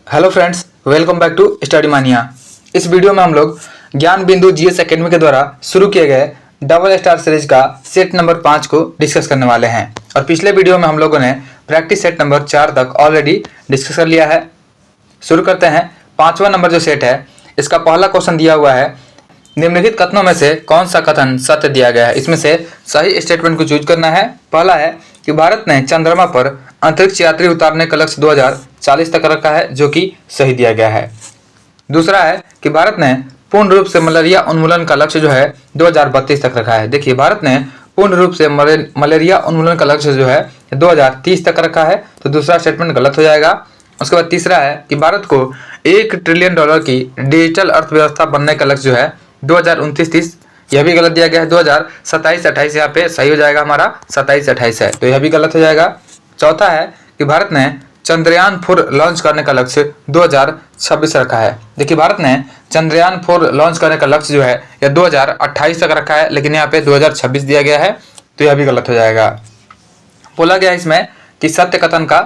Hello friends, welcome back to Study Mania. इस video में हम लोग ज्ञान बिंदु जीएस एकेडमी के द्वारा शुरू किए गए डबल स्टार सीरीज का सेट नंबर 5 को डिस्कस करने वाले हैं। और पिछले वीडियो में हम लोगों ने प्रैक्टिस सेट नंबर 4 तक ऑलरेडी डिस्कस कर लिया है। शुरू करते हैं। 5वां नंबर जो सेट है, इसका पहला क्वेश्चन दिया हुआ है, निम्नलिखित कथनों में से कौन सा कथन सत्य दिया गया है। इसमें से सही स्टेटमेंट को चूज करना है। पहला है कि भारत ने चंद्रमा पर अंतरिक्ष यात्री उतारने का लक्ष्य 2040 तक रखा है, जो कि सही दिया गया है। दूसरा है कि भारत ने पूर्ण रूप से मलेरिया उन्मूलन का लक्ष्य जो है 2032 तक रखा है। देखिए, भारत ने पूर्ण रूप से मलेरिया उन्मूलन का लक्ष्य जो है 2030 तक रखा है, तो दूसरा स्टेटमेंट गलत हो जाएगा। उसके बाद तीसरा है कि भारत को $1 ट्रिलियन की डिजिटल अर्थव्यवस्था बनने का लक्ष्य जो है 2029-30, यह भी गलत दिया गया है। 2027-28 यहाँ पे सही हो जाएगा, हमारा 27-28 है, तो यह भी गलत हो जाएगा। चौथा है कि भारत ने चंद्रयान 4 लॉन्च करने का लक्ष्य 2026 रखा है। देखिए, भारत ने चंद्रयान 4 लॉन्च करने का लक्ष्य जो है यह 2028 तक रखा है, लेकिन यहाँ पे 2026 दिया गया है, तो यह भी गलत हो जाएगा। बोला गया इसमें कि सत्य कथन का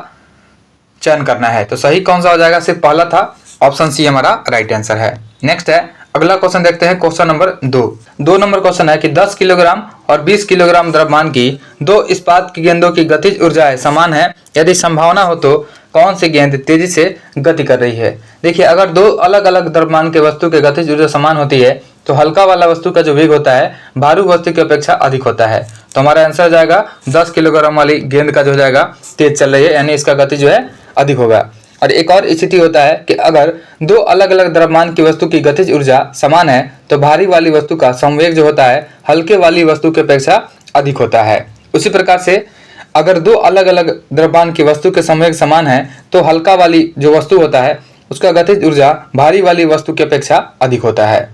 चयन करना है, तो सही कौन सा हो जाएगा? सिर्फ पहला था, ऑप्शन सी हमारा राइट आंसर है। नेक्स्ट है, अगला क्वेश्चन देखते हैं। क्वेश्चन नंबर 2 नंबर क्वेश्चन है कि 10 किलोग्राम और 20 किलोग्राम द्रव्यमान की 2 इस्पात की गेंदों की गतिज ऊर्जाएं समान है। यदि संभावना हो तो कौन सी गेंद तेजी से गति कर रही है? देखिए, अगर 2 अलग अलग द्रव्यमान के वस्तु की गतिज ऊर्जा समान होती है तो हल्का वाला वस्तु का जो वेग होता है भारी वस्तु की अपेक्षा अधिक होता है। तो हमारा आंसर हो जाएगा 10 किलोग्राम वाली गेंद का जो हो जाएगा तेज चल रही है, यानी इसका गति जो है अधिक होगा। और एक और स्थिति होता है कि अगर 2 अलग अलग द्रव्यमान की वस्तु की गतिज ऊर्जा समान है तो भारी वाली वस्तु का संवेग जो होता है हल्के वाली वस्तु की अपेक्षा अधिक होता है। उसी प्रकार से अगर 2 अलग अलग द्रव्यमान की वस्तु के संवेग समान है तो हल्का वाली जो वस्तु होता है उसका गतिज ऊर्जा भारी वाली वस्तु की अपेक्षा अधिक होता है।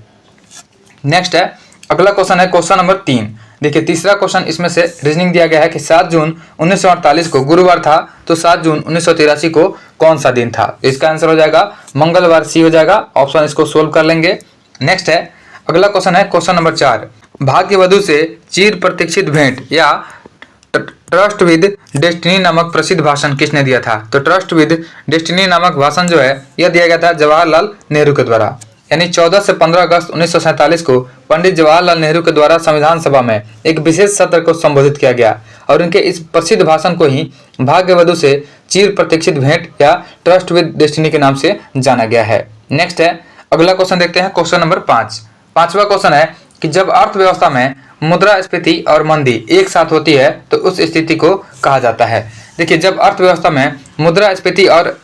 नेक्स्ट है, अगला क्वेश्चन है क्वेश्चन नंबर 3। देखिए, तीसरा क्वेश्चन इसमें से रीजनिंग दिया गया है कि 7 जून 1948 को गुरुवार था, तो 7 जून 1983 को कौन सा दिन था? इसका आंसर हो जाएगा मंगलवार, सी हो जाएगा ऑप्शन। इसको सोल्व कर लेंगे। नेक्स्ट है, अगला क्वेश्चन है क्वेश्चन नंबर 4। भाग्यवधु से चिर प्रतीक्षित भेंट या ट्रस्ट विद डेस्टिनी नामक प्रसिद्ध भाषण किसने दिया था? तो ट्रस्ट विद डेस्टिनी नामक भाषण जो है यह दिया गया था जवाहरलाल नेहरू के द्वारा। यानी 14 से 15 अगस्त 1947 को पंडित जवाहरलाल नेहरू के द्वारा संविधान सभा में एक विशेष सत्र को संबोधित किया गया और उनके इस प्रसिद्ध भाषण को ही भाग्यवधु से चिर प्रतीक्षित भेंट या ट्रस्ट विद डेस्टिनी के नाम से जाना गया है। नेक्स्ट है, अगला क्वेश्चन देखते हैं क्वेश्चन नंबर 5। 5वां क्वेश्चन है कि जब अर्थव्यवस्था में मुद्रास्फीति और मंदी एक साथ होती है तो उस स्थिति को कहा जाता है। देखिए, जब अर्थव्यवस्था में मुद्रास्फीति और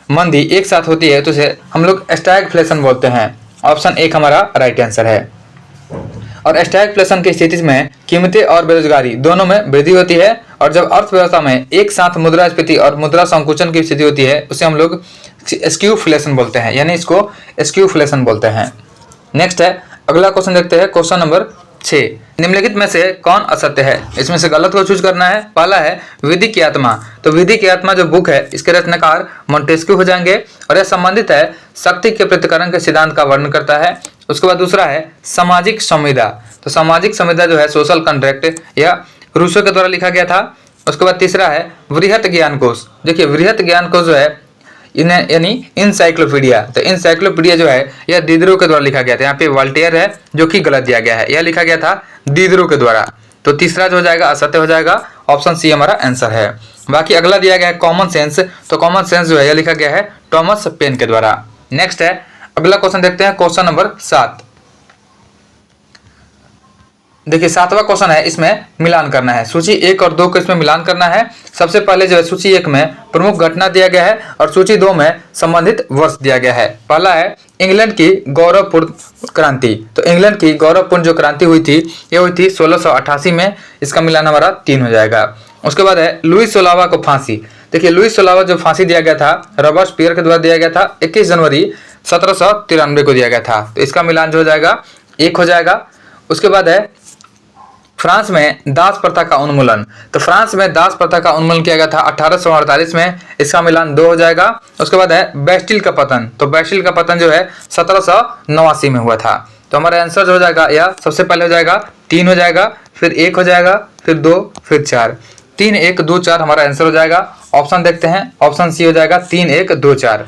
मंदी एक साथ होती है तो उसे हम लोग स्टैगफ्लेशन बोलते हैं। ऑप्शन 1 हमारा राइट आंसर है। और स्टैगफ्लेशन की स्थिति में कीमतें और बेरोजगारी दोनों में वृद्धि होती है। और जब अर्थव्यवस्था में एक साथ मुद्रास्फीति और मुद्रा संकुचन की स्थिति होती है उसे हम लोग स्क्यूफ्लेशन बोलते हैं, यानी इसको स्क्यूफ्लेशन बोलते हैं। नेक्स्ट है, अगला क्वेश्चन देखते हैं क्वेश्चन नंबर 6। निम्नलिखित में से कौन असत्य है? इसमें से गलत को चूज करना है। पहला है विधि की आत्मा। तो विधि की आत्मा जो बुक है इसके रचनाकार मोंटेस्क्यू हो जाएंगे और यह संबंधित है शक्ति के पृथक्करण के सिद्धांत का वर्णन करता है। उसके बाद दूसरा है सामाजिक संविदा। तो सामाजिक संविदा जो है सोशल कॉन्ट्रैक्ट, यह रूसो के द्वारा लिखा गया था। उसके बाद तीसरा है वृहत ज्ञान कोश। देखिए, वृहत ज्ञान कोश जो है यानी इंसाइक्लोपीडिया। तो इंसाइक्लोपीडिया जो है यह दिदरो के द्वारा लिखा गया था। यहाँ पे वॉल्टेयर है जो कि गलत दिया गया है, यह लिखा गया था दिदरो के द्वारा। तो तीसरा जो हो जाएगा असत्य हो जाएगा। ऑप्शन सी हमारा आंसर है। बाकी अगला दिया गया है कॉमन सेंस। तो कॉमन सेंस जो है यह लिखा गया है टॉमस पेन के द्वारा। नेक्स्ट है, अगला क्वेश्चन देखते हैं क्वेश्चन नंबर 7। देखिए, 7वां क्वेश्चन है, इसमें मिलान करना है। सूची 1 और 2 को इसमें मिलान करना है। सबसे पहले जो है सूची 1 में प्रमुख घटना दिया गया है और सूची 2 में संबंधित वर्ष दिया गया है। पहला है इंग्लैंड की गौरवपूर्ण क्रांति। तो इंग्लैंड की गौरवपूर्ण जो क्रांति हुई थी ये हुई थी 1688 में। इसका मिलान हमारा 3 हो जाएगा। उसके बाद है लुई 16वां को फांसी। देखिए, लुई 16वां जो फांसी दिया गया था रॉबर्टस्पियर के द्वारा दिया गया था 21 जनवरी 1793 को दिया गया था। तो इसका मिलान जो हो जाएगा 1 हो जाएगा। उसके बाद है फ्रांस में दास प्रथा का उन्मूलन। तो फ्रांस में दास प्रथा का उन्मूलन किया गया था 1848 में। इसका मिलान 2 हो जाएगा। उसके बाद है बेस्टिल का पतन। तो बेस्टिल का पतन जो है 1789 में हुआ था। तो हमारा आंसर जो हो जाएगा यह सबसे पहले हो जाएगा 3 हो जाएगा, फिर 1 हो जाएगा, फिर 2, फिर 4। 3, 1, 2, 4 हमारा आंसर हो जाएगा। ऑप्शन देखते हैं, ऑप्शन सी हो जाएगा 3, 1, 2, 4।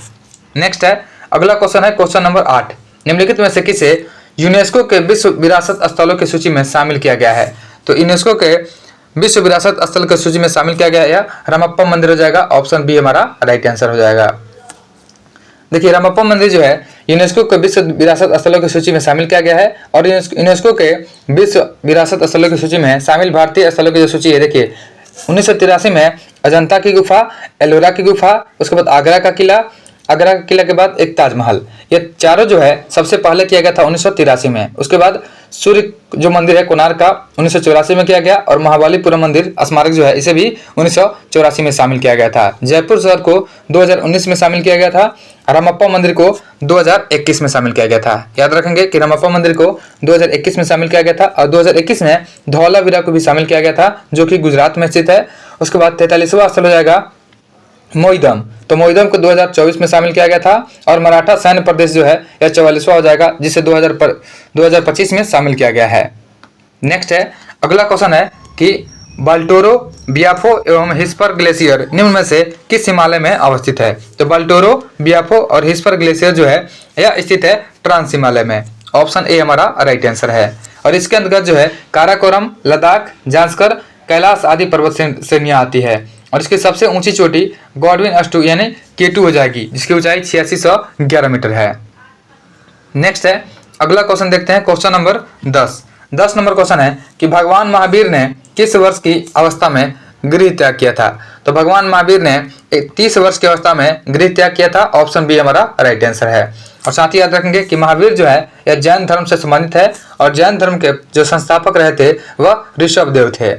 नेक्स्ट है अगला क्वेश्चन है क्वेश्चन नंबर 8। निम्नलिखित में से किसे यूनेस्को के विश्व विरासत स्थलों की सूची में शामिल किया गया है? तो यूनेस्को के विश्व विरासत स्थल की सूची में शामिल किया गया है या रामप्पा मंदिर हो जाएगा। ऑप्शन बी हमारा राइट आंसर हो जाएगा। देखिए रामप्पा मंदिर जो है यूनेस्को के विश्व विरासत स्थलों की सूची में शामिल किया गया है और यूनेस्को के विश्व विरासत स्थलों की सूची में शामिल भारतीय स्थलों की जो सूची है, देखिए 1983 में अजंता की गुफा, एलोरा की गुफा, उसके बाद आगरा का किला के बाद एक ताजमहल, ये चारों जो है सबसे पहले किया गया था 1983 में। उसके बाद सूर्य जो मंदिर है कोणार्क का 1984 में किया गया और महाबलीपुरम मंदिर स्मारक जो है इसे भी 1984 में शामिल किया गया था। जयपुर शहर को 2019 में शामिल किया गया था। रामप्पा मंदिर को 2021 में शामिल किया गया था। याद रखेंगे कि रामप्पा मंदिर को 2021 में शामिल किया गया था और 2021 में धौलावीरा को भी शामिल किया गया था जो कि गुजरात में स्थित है। उसके बाद 43वां स्थल हो जाएगा मोईदम, तो मोईदम को 2024 में शामिल किया गया था और मराठा सैन्य प्रदेश जो है यह 44वां हो जाएगा जिसे 2025 में शामिल किया गया है। नेक्स्ट है अगला क्वेश्चन है कि बाल्टोरो, बियाफो एवं हिस्पर ग्लेशियर निम्न में से किस हिमालय में अवस्थित है? तो बाल्टोरो, बियाफो और हिस्पर ग्लेशियर जो है यह स्थित है ट्रांस हिमालय में। ऑप्शन ए हमारा राइट आंसर है और इसके अंतर्गत जो है काराकोरम, लद्दाख, जांस्कर, कैलाश आदि पर्वत श्रेणियां आती है और इसकी सबसे ऊंची चोटी गॉडविन अष्टू यानी K2 हो जाएगी जिसकी ऊंचाई 8611 मीटर है। नेक्स्ट है अगला क्वेश्चन देखते हैं क्वेश्चन नंबर 10 नंबर क्वेश्चन है कि भगवान महावीर ने किस वर्ष की अवस्था में गृह त्याग किया था? तो भगवान महावीर ने 30 वर्ष की अवस्था में गृह त्याग किया था। ऑप्शन बी हमारा राइट आंसर है और साथ ही याद रखेंगे कि महावीर जो है यह जैन धर्म से संबंधित है और जैन धर्म के जो संस्थापक रहे थे वह ऋषभदेव थे।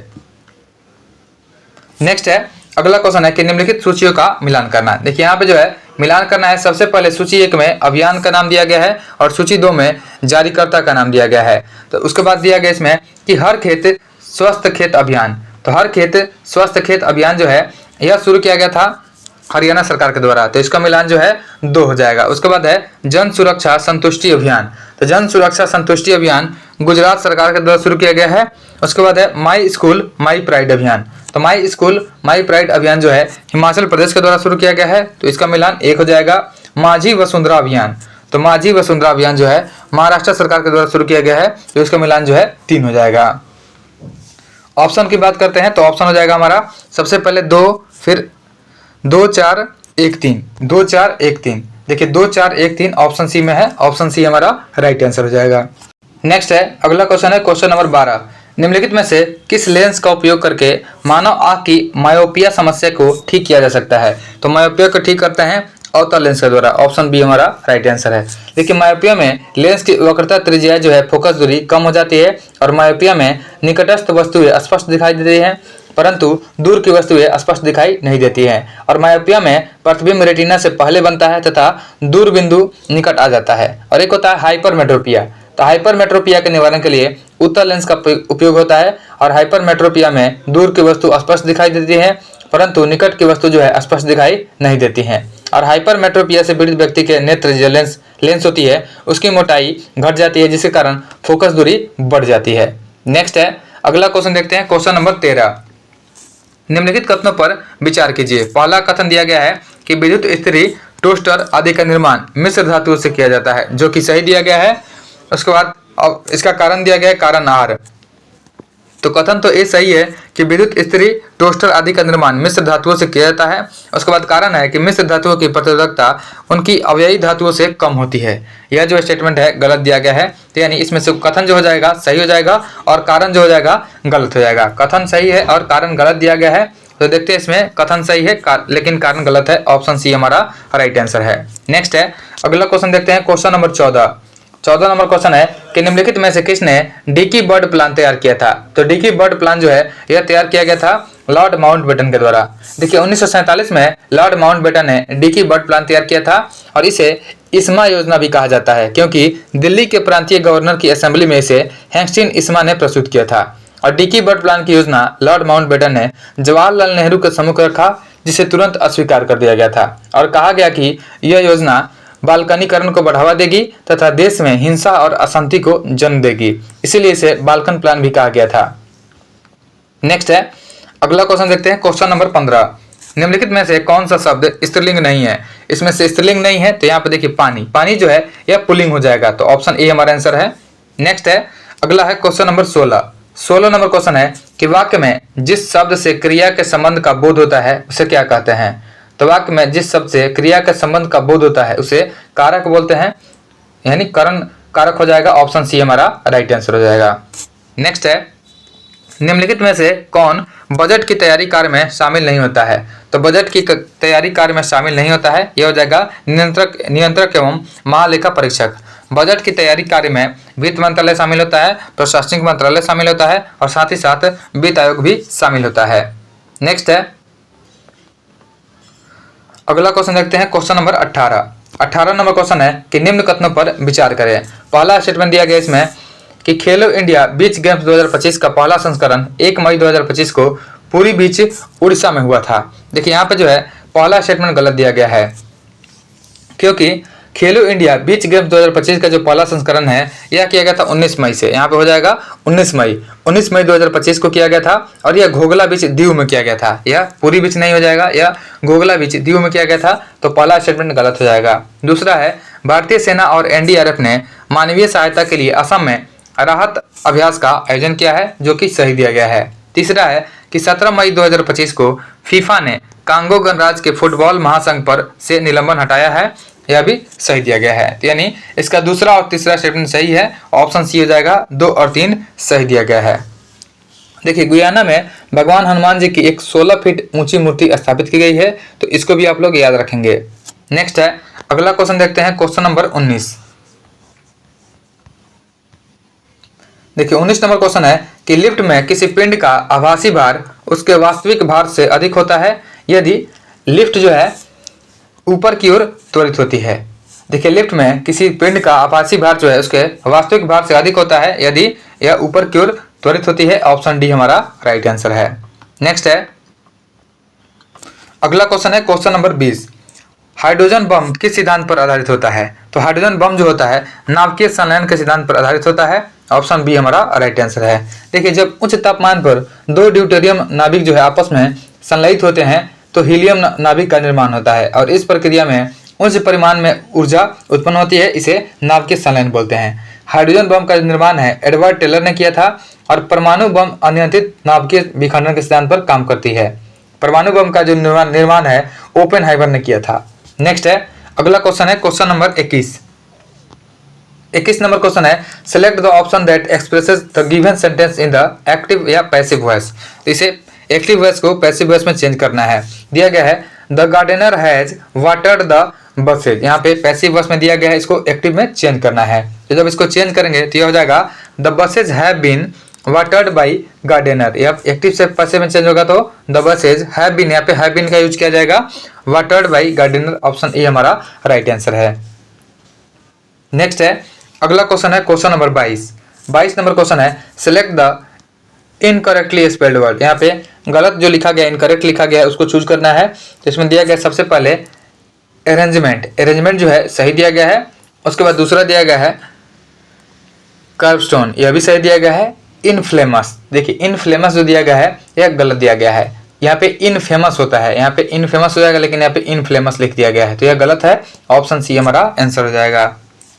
नेक्स्ट है अगला क्वेश्चन है कि निम्नलिखित सूचियों का मिलान करना। देखिए यहाँ पे जो है मिलान करना है। सबसे पहले सूची 1 में अभियान का नाम दिया गया है और सूची 2 में जारीकर्ता का नाम दिया गया है। तो उसके बाद दिया गया इसमें कि हर खेत स्वस्थ खेत अभियान, तो हर खेत स्वस्थ खेत अभियान जो है यह शुरू किया गया था हरियाणा सरकार के द्वारा, तो इसका मिलान जो है 2 हो जाएगा। उसके बाद है जन सुरक्षा संतुष्टि अभियान, तो जन सुरक्षा संतुष्टि अभियान गुजरात सरकार के द्वारा शुरू किया गया है। उसके बाद है माई स्कूल माई प्राइड अभियान, तो माई स्कूल माई प्राइड अभियान जो है हिमाचल प्रदेश के द्वारा शुरू किया गया है, तो इसका मिलान 1 हो जाएगा। माझी वसुंधरा अभियान, तो माझी वसुंधरा अभियान जो है महाराष्ट्र सरकार के द्वारा शुरू किया गया है, तो इसका मिलान जो है 3 हो जाएगा। ऑप्शन की बात करते हैं तो ऑप्शन हो जाएगा हमारा सबसे पहले 2, फिर 2 4 1 3, 2 4 1 3। देखिए 2 4 1 3 ऑप्शन सी में है, ऑप्शन सी हमारा राइट आंसर हो जाएगा। नेक्स्ट है अगला क्वेश्चन है क्वेश्चन नंबर 12। निम्नलिखित में से किस लेंस का उपयोग करके मानव आंख की मायोपिया समस्या को ठीक किया जा सकता है? तो मायोपिया को ठीक करते हैं अवतल लेंस के द्वारा। ऑप्शन बी हमारा राइट आंसर है। देखिए मायोपिया में लेंस की वक्रता त्रिज्या जो है फोकस दूरी कम हो जाती है और मायोपिया में निकटस्थ वस्तुएं स्पष्ट दिखाई देती हैं परंतु दूर की वस्तुएं स्पष्ट दिखाई नहीं देती हैं और मायोपिया में प्रतिबिंब रेटिना से पहले बनता है तथा दूर बिंदु निकट आ जाता है। और एक होता है हाइपरमेट्रोपिया, तो हाइपरमेट्रोपिया के निवारण के लिए उत्तल लेंस का उपयोग होता है और हाइपरमेट्रोपिया में दूर की वस्तु स्पष्ट दिखाई देती है परंतु निकट की वस्तु जो है स्पष्ट दिखाई नहीं देती है। और हाइपरमेट्रोपिया से पीड़ित व्यक्ति के नेत्र जो लेंस होती है उसकी मोटाई घट जाती है जिसके कारण फोकस दूरी बढ़ जाती है। नेक्स्ट है अगला क्वेश्चन देखते हैं क्वेश्चन नंबर 13। निम्नलिखित कथनों पर विचार कीजिए। पहला कथन दिया गया है कि विद्युत इस्त्री, टोस्टर आदि का निर्माण मिश्र धातुओं से किया जाता है, जो कि सही दिया गया है। उसके बाद अब इसका कारण दिया गया है कारण आर, तो कथन तो ये सही है कि विद्युत इस्त्री, टोस्टर आदि का निर्माण मिश्र धातुओं से किया जाता है। उसके बाद कारण है कि मिश्र धातुओं की प्रतिरोधकता उनकी अवयवी धातुओं से कम होती है। यह जो स्टेटमेंट है गलत दिया गया है, तो यानी इसमें से कथन जो हो जाएगा सही हो जाएगा और कारण जो हो जाएगा गलत हो जाएगा। कथन सही है और कारण गलत दिया गया है, तो देखते हैं इसमें कथन सही है लेकिन कारण गलत है। ऑप्शन सी हमारा राइट आंसर है। नेक्स्ट है अगला क्वेश्चन देखते हैं क्वेश्चन नंबर 14 नंबर क्वेश्चन है कि निम्नलिखित में से किसने डिकी बर्ड प्लान तैयार किया था? तो डिकी बर्ड प्लान जो है यह तैयार किया गया था लॉर्ड माउंटबेटन के द्वारा। देखिए 1947 में लॉर्ड माउंटबेटन ने डिकी बर्ड प्लान तैयार किया था और इसे इस्मा योजना भी कहा जाता है क्योंकि दिल्ली के प्रांतीय गवर्नर की असेंबली में इसे हेस्टिंग इस्मा ने प्रस्तुत किया था। और डिकी बर्ड प्लान की योजना लॉर्ड माउंटबेटन ने जवाहरलाल नेहरू के सम्मुख रखा जिसे तुरंत अस्वीकार कर दिया गया था और कहा गया कि यह योजना बाल्कनीकरण को बढ़ावा देगी तथा देश में हिंसा और अशांति को जन्म देगी, इसीलिए इसे बाल्कन प्लान भी कहा गया था। नेक्स्ट है अगला क्वेश्चन देखते हैं क्वेश्चन नंबर 15। निम्नलिखित में से कौन सा शब्द स्त्रीलिंग नहीं है? इसमें से स्त्रीलिंग नहीं है तो यहाँ पे देखिए पानी, पानी जो है यह पुल्लिंग हो जाएगा, तो ऑप्शन ए हमारा आंसर है। नेक्स्ट है, अगला है क्वेश्चन नंबर 16। 16 नंबर क्वेश्चन है कि वाक्य में जिस शब्द से क्रिया के संबंध का बोध होता है उसे क्या कहते हैं? तो वाक्य में जिस शब्द से क्रिया के संबंध का बोध होता है उसे कारक बोलते हैं, यानी करण कारक हो जाएगा। ऑप्शन सी हमारा राइट आंसर हो जाएगा। नेक्स्ट है, निम्नलिखित में से कौन बजट की तैयारी कार्य में शामिल नहीं होता है? तो बजट की तैयारी कार्य में शामिल नहीं होता है, यह हो जाएगा नियंत्रक एवं महालेखा परीक्षक। बजट की तैयारी कार्य में वित्त मंत्रालय शामिल होता है, प्रशासनिक मंत्रालय शामिल होता है और साथ ही साथ वित्त आयोग भी शामिल होता है। नेक्स्ट है, अगला क्वेश्चन देखते हैं, क्वेश्चन नंबर 18। 18 नंबर क्वेश्चन है कि निम्न कथनों पर विचार करें। पहला स्टेटमेंट दिया गया इसमें कि खेलो इंडिया बीच गेम्स 2025 का पहला संस्करण 1 मई 2025 को पूरी बीच उड़ीसा में हुआ था। देखिए यहाँ पे जो है पहला स्टेटमेंट गलत दिया गया है, क्योंकि खेलो इंडिया बीच गेम्स 2025 का जो पहला संस्करण है यह किया गया था 19 मई से, यहाँ पे हो जाएगा 19 मई 2025 को किया गया था और यह घोघला बीच दीव में किया गया था। यह पूरी बीच नहीं हो जाएगा, यह घोघला बीच दीव में किया गया था, तो पहला स्टेटमेंट गलत हो जाएगा। दूसरा है, भारतीय सेना और एनडीआरएफ ने मानवीय सहायता के लिए असम में राहत अभ्यास का आयोजन किया है, जो कि सही दिया गया है। तीसरा है कि 17 मई 2025 को फीफा ने कांगो गणराज्य के फुटबॉल महासंघ पर से निलंबन हटाया है, यह भी सही दिया गया है। तो यानी इसका दूसरा और तीसरा स्टेटमेंट सही है, ऑप्शन सी हो जाएगा। 2 और 3 सही दिया गया है। देखिए गुयाना में भगवान हनुमान जी की एक 16 फीट ऊंची मूर्ति स्थापित की गई है, तो इसको भी आप लोग याद रखेंगे। नेक्स्ट है, अगला क्वेश्चन देखते हैं, क्वेश्चन नंबर 19। देखिए 19 नंबर क्वेश्चन है कि लिफ्ट में किसी पिंड का आभासी भार उसके वास्तविक भार से अधिक होता है यदि लिफ्ट जो है ऊपर की ओर त्वरित होती है। देखिए लिफ्ट में किसी पिंड का आभासी भार जो है उसके वास्तविक भार से अधिक होता है यदि यह ऊपर की ओर त्वरित होती है। ऑप्शन डी हमारा राइट आंसर है। नेक्स्ट है, अगला क्वेश्चन है क्वेश्चन नंबर 20। हाइड्रोजन बम किस सिद्धांत पर आधारित होता है? तो हाइड्रोजन बम जो होता है नाभिकीय संलयन के सिद्धांत पर आधारित होता है। ऑप्शन बी हमारा राइट आंसर है। देखिए जब उच्च तापमान पर 2 ड्यूटेरियम नाभिक जो है आपस में संलयित होते हैं तो हीलियम नाभिक का निर्माण होता है और इस प्रक्रिया में उच्च परिमाण में ऊर्जा उत्पन्न होती है, इसे नाभिकीय संलयन बोलते हैं। हाइड्रोजन बम का निर्माण है एडवर्ड टेलर ने किया था और परमाणु बम अनियंत्रित नाभिकीय विखंडन के सिद्धांत पर काम करती है। परमाणु बम का जो निर्माण है ओपेनहाइमर ने किया था। नेक्स्ट है, अगला क्वेश्चन है क्वेश्चन नंबर 21। 21 नंबर क्वेश्चन है, select the option that expresses the given sentence in the active या पैसिव वॉइस। इसे एक्टिव वॉइस को पैसिव वॉइस में चेंज करना है। दिया गया है the gardener has watered the bushes, यहाँ पे पैसिव वॉइस में दिया गया है, इसको एक्टिव में चेंज करना है। तो जब इसको चेंज करेंगे तो यह हो जाएगा the bushes have been watered by gardener. यह एक्टिव से पैसिव में चेंज होगा तो द बसेज हैव बीन, यहाँ पे हैव बीन का यूज किया जाएगा, watered by gardener. Option A हमारा राइट आंसर है। नेक्स्ट है, अगला क्वेश्चन है क्वेश्चन नंबर 22। 22 नंबर क्वेश्चन है, select the incorrectly spelled word. यहाँ पे गलत जो लिखा गया, इनकरेक्ट लिखा गया है, उसको चूज करना है। तो इसमें दिया गया सबसे पहले अरेंजमेंट, अरेंजमेंट जो है सही दिया गया है। उसके बाद दूसरा दिया गया है कर्वस्टोन, यह भी सही दिया गया है। इनफ्लेमस, देखिए इनफ्लेमस जो दिया गया है यह गलत दिया गया है। यहाँ पे इनफेमस होता है, यहाँ पे इनफेमस हो जाएगा, लेकिन यहाँ पे इनफ्लेमस लिख दिया गया है, तो यह गलत है। ऑप्शन सी हमारा आंसर हो जाएगा।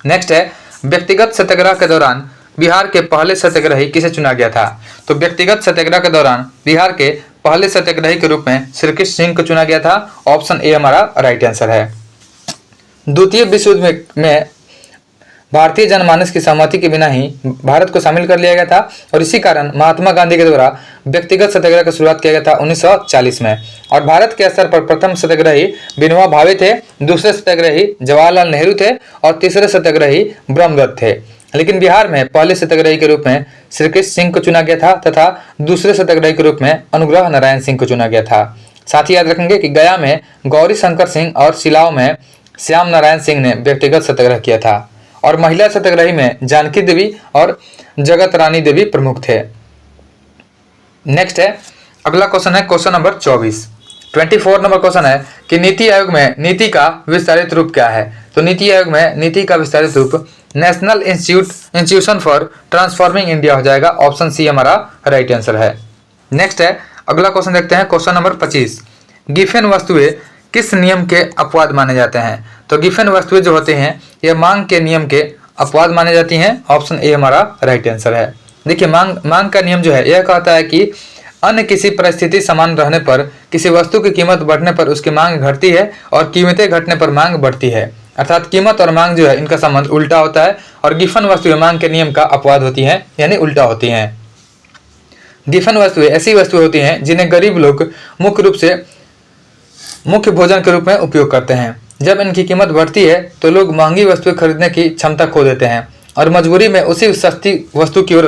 नेक्स्ट है, व्यक्तिगत सत्याग्रह के दौरान बिहार के पहले सत्याग्रही किसे चुना गया था? तो व्यक्तिगत सत्याग्रह के दौरान बिहार के पहले सत्याग्रही के रूप में श्री कृष्ण सिंह को चुना गया था। ऑप्शन ए हमारा राइट आंसर है। द्वितीय विश्व युद्ध में भारतीय जनमानस की सहमति के बिना ही भारत को शामिल कर लिया गया था और इसी कारण महात्मा गांधी के द्वारा व्यक्तिगत सत्याग्रह की शुरुआत किया गया था 1940 में। और भारत के स्तर पर प्रथम सत्याग्रही विनोबा भावे थे, दूसरे सत्याग्रही जवाहरलाल नेहरू थे और तीसरे सत्याग्रही ब्रह्मदत्त थे। लेकिन बिहार में पहले सत्याग्रही के रूप में श्री कृष्ण सिंह को चुना गया था तथा दूसरे सत्याग्रही के रूप में अनुग्रह नारायण सिंह को चुना गया था। साथ ही याद रखेंगे कि गया में गौरी शंकर सिंह और सिलाव में श्याम नारायण सिंह ने व्यक्तिगत सत्याग्रह किया था और महिला सत्याग्रही में जानकी देवी और जगत रानी देवी प्रमुख थे। नेक्स्ट है, अगला क्वेश्चन है क्वेश्चन नंबर 24। 24 नंबर क्वेश्चन है कि नीति आयोग में नीति का विस्तारित रूप क्या है? तो नीति आयोग में नीति का विस्तारित रूप national institution for transforming India हो जाएगा। ऑप्शन सी हमारा राइट आंसर है। नेक्स्ट है, अगला क्वेश्चन देखते हैं क्वेश्चन नंबर 25। गिफेन वस्तुएं किस नियम के अपवाद माने जाते हैं? तो गिफेन वस्तुएं जो होते हैं ये मांग के नियम के अपवाद मानी जाती हैं। ऑप्शन ए हमारा राइट आंसर है। देखिए मांग का नियम जो है यह कहता है कि अन्य किसी परिस्थिति समान रहने पर किसी वस्तु की कीमत बढ़ने पर उसकी मांग घटती है और कीमतें घटने पर मांग बढ़ती है। अर्थात कीमत और मांग जो है इनका संबंध उल्टा होता है और गिफेन वस्तुएं मांग के नियम का अपवाद होती हैं, यानी उल्टा होती हैं। गिफेन वस्तुएं ऐसी वस्तुएं होती हैं जिन्हें गरीब लोग मुख्य रूप से मुख्य भोजन के रूप में उपयोग करते हैं। जब इनकी कीमत बढ़ती है तो लोग महंगी वस्तुएं खरीदने की क्षमता खो देते हैं और मजबूरी में उसी सस्ती वस्तु की ओर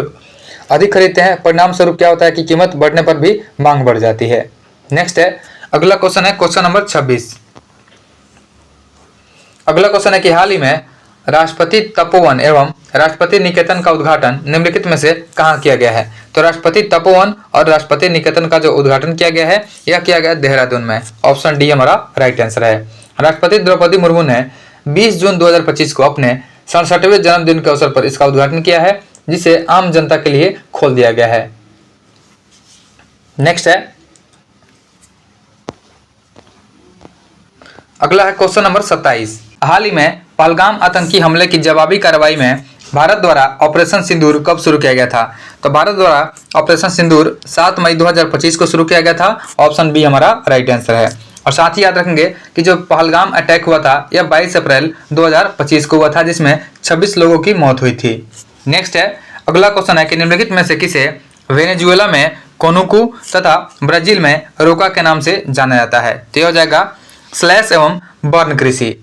अधिक खरीदते हैं। परिणाम स्वरूप क्या होता है कि कीमत बढ़ने पर भी मांग बढ़ जाती है। नेक्स्ट है अगला क्वेश्चन है क्वेश्चन नंबर 26। अगला क्वेश्चन है कि हाल ही में राष्ट्रपति तपोवन एवं राष्ट्रपति निकेतन का उद्घाटन निम्नलिखित में से कहाँ किया गया है? तो राष्ट्रपति तपोवन और राष्ट्रपति निकेतन का जो उद्घाटन किया गया है यह किया गया देहरादून में। ऑप्शन डी हमारा राइट आंसर है। राष्ट्रपति द्रौपदी मुर्मू ने 20 जून 2025 को अपने 67वें जन्मदिन के अवसर पर इसका उद्घाटन किया है, जिसे आम जनता के लिए खोल दिया गया है। नेक्स्ट है अगला है क्वेश्चन नंबर 27। हाल ही में पहलगाम आतंकी हमले की जवाबी कार्रवाई में भारत द्वारा ऑपरेशन सिंदूर कब शुरू किया गया था? तो भारत द्वारा ऑपरेशन सिंदूर 7 मई 2025 को शुरू किया गया था। ऑप्शन बी हमारा राइट आंसर है। और साथ ही याद रखेंगे कि जो पहलगाम अटैक हुआ था यह 22 अप्रैल 2025 को हुआ था, जिसमें 26 लोगों की मौत हुई थी। नेक्स्ट है अगला क्वेश्चन है कि निम्नलिखित में से किसे वेनेजुएला में कोनुकू तथा ब्राजील में रोका के नाम से जाना जाता है? तो यह हो जाएगा स्लैश एवं बर्न कृषि।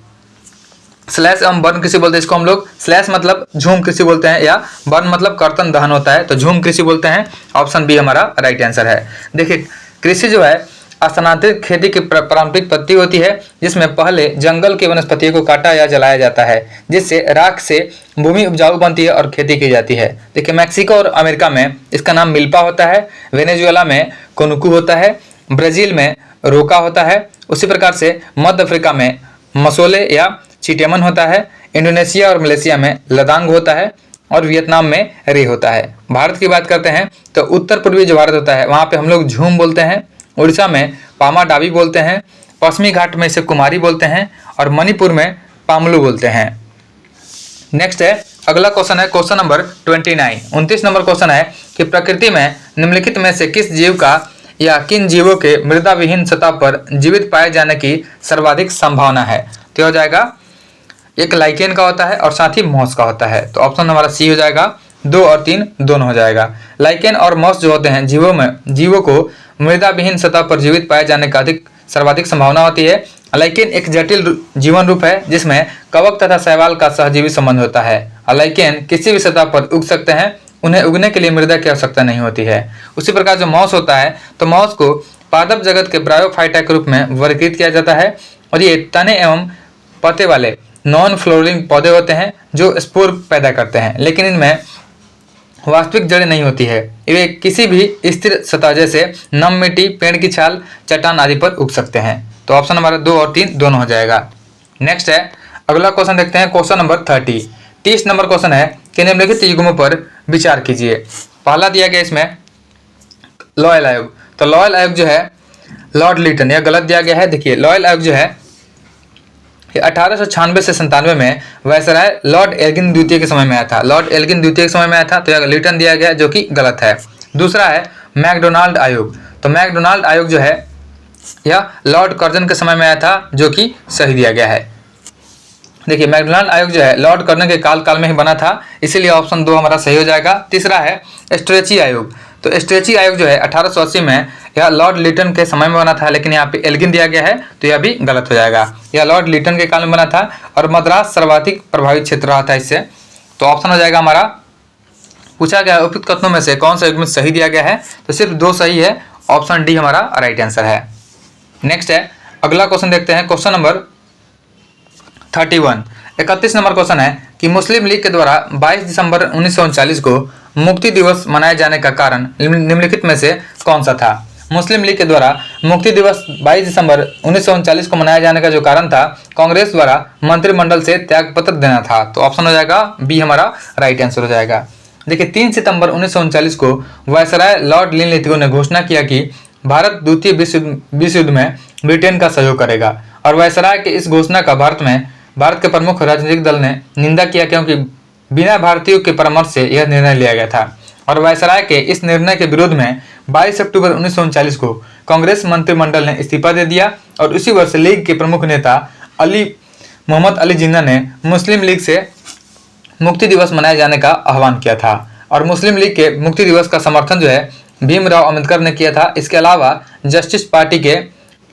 स्लैश एवं बर्न कृषि बोलते हैं इसको हम लोग। स्लैश मतलब झूम कृषि बोलते हैं या बर्न मतलब कर्तन दहन होता है, तो झूम कृषि बोलते हैं। ऑप्शन बी हमारा राइट आंसर है। देखिए कृषि जो है स्थानांतरित खेती की पारंपरिक पद्धति होती है, जिसमें पहले जंगल के वनस्पतियों को काटा या जलाया जाता है, जिससे राख से भूमि उपजाऊ बनती है और खेती की जाती है। देखिए मैक्सिको और अमेरिका में इसका नाम मिल्पा होता है, वेनेजुएला में कोनुकू होता है, ब्राजील में रोका होता है, उसी प्रकार से मध्य अफ्रीका में मसोले या चिटेमन होता है, इंडोनेशिया और मलेशिया में लदांग होता है और वियतनाम में रे होता है। भारत की बात करते हैं तो उत्तर पूर्वी जो भारत होता है वहाँ पे हम लोग झूम बोलते हैं, उड़ीसा में पामा डाबी बोलते हैं, पश्चिमी घाट में इसे कुमारी बोलते हैं और मणिपुर में पामलू बोलते हैं। नेक्स्ट है अगला क्वेश्चन है क्वेश्चन नंबर 29 नंबर क्वेश्चन है कि प्रकृति में निम्नलिखित में से किस जीव का या किन जीवों के मृदा विहीन सतह पर जीवित पाए जाने की सर्वाधिक संभावना है? तो हो जाएगा एक लाइकेन का होता है और साथ ही मॉस का होता है। तो ऑप्शन हमारा सी हो जाएगा। 2 और 3 दोनों हो जाएगा। लाइकेन और मॉस जो होते हैं जीवों को मृदा विहीन सतह पर जीवित पाए जाने का सर्वाधिक संभावना होती है। लाइकेन एक जटिल जीवन रूप है जिसमें कवक तथा शैवाल का सहजीवी संबंध होता है। लाइकेन किसी भी सतह पर उग सकते हैं, उन्हें उगने के लिए मृदा की आवश्यकता नहीं होती है। उसी प्रकार जो मॉस होता है तो मॉस को पादप जगत के ब्रायोफाइटा के रूप में वर्गीकृत किया जाता है और ये तने एवं पत्ते वाले नॉन फ्लोरिंग पौधे होते हैं जो स्पोर पैदा करते हैं, लेकिन इनमें वास्तविक जड़ें नहीं होती है। वे किसी भी स्थिर सतह जैसे नम मिट्टी, पेड़ की छाल, चट्टान आदि पर उग सकते हैं। तो ऑप्शन हमारा 2 और 3 दोनों हो जाएगा। नेक्स्ट है अगला क्वेश्चन देखते हैं क्वेश्चन नंबर 30 नंबर क्वेश्चन है कि निम्नलिखित युग्मों पर विचार कीजिए। पहला दिया गया इसमें लॉयल आयोग। तो लॉयल आयोग जो है लॉर्ड लिटन, यह गलत दिया गया है। देखिए लॉयल आयोग जो है 1896 से 97 में वायसराय लॉर्ड एल्गिन द्वितीय के समय में आया था। लॉर्ड एल्गिन द्वितीय के समय में आया था, तो यह लिटन दिया गया जो कि गलत है। दूसरा है मैकडोनाल्ड आयोग। तो मैकडोनाल्ड आयोग जो है यह लॉर्ड कर्जन के समय में आया था, जो कि सही दिया गया है। देखिए मैकडोनाल्ड आयोग जो है लॉर्ड कर्जन के काल में ही बना था, इसीलिए ऑप्शन 2 हमारा सही हो जाएगा। तीसरा है स्ट्रेची आयोग। तो स्ट्रेची आयोग जो है 1880 में यह लॉर्ड लिटन के समय में बना था, लेकिन यहाँ पे एल्गिन दिया गया है, तो यह भी गलत हो जाएगा। यह लॉर्ड लिटन के काल में बना था और मद्रास सर्वाधिक प्रभावित क्षेत्र रहा था इससे। तो ऑप्शन हो जाएगा हमारा, पूछा गया उपयुक्त कथनों में से कौन सा युग्म सही दिया गया है? तो सिर्फ 2 सही है। ऑप्शन डी हमारा राइट आंसर है। नेक्स्ट है अगला क्वेश्चन देखते हैं क्वेश्चन नंबर 31 नंबर क्वेश्चन है कि मुस्लिम लीग के द्वारा 22 दिसंबर 1939 को मुक्ति दिवस मनाए जाने का कारण निम्नलिखित में से कौन सा था? मुस्लिम लीग के द्वारा मुक्ति दिवस 22 दिसंबर 1939 को मनाए जाने का जो कारण था, कांग्रेस द्वारा मंत्रिमंडल से त्यागपत्र देना था। तो ऑप्शन हो जाएगा बी हमारा राइट आंसर हो जाएगा। देखिए 3 सितंबर 1939 को वायसराय लॉर्ड लिनलिथगो ने घोषणा किया कि भारत द्वितीय विश्व युद्ध में ब्रिटेन का सहयोग करेगा। और वायसराय के इस घोषणा का भारत के प्रमुख राजनीतिक दल ने निंदा किया, क्योंकि बिना भारतीयों के परामर्श से यह निर्णय लिया गया था। और वायसराय के इस निर्णय के विरोध में 22 अक्टूबर 1939 को कांग्रेस मंत्रिमंडल ने इस्तीफा दे दिया और उसी वर्ष लीग के प्रमुख नेता मोहम्मद अली जिन्ना ने मुस्लिम लीग से मुक्ति दिवस मनाए जाने का आह्वान किया था। और मुस्लिम लीग के मुक्ति दिवस का समर्थन जो है भीमराव अंबेडकर ने किया था। इसके अलावा जस्टिस पार्टी के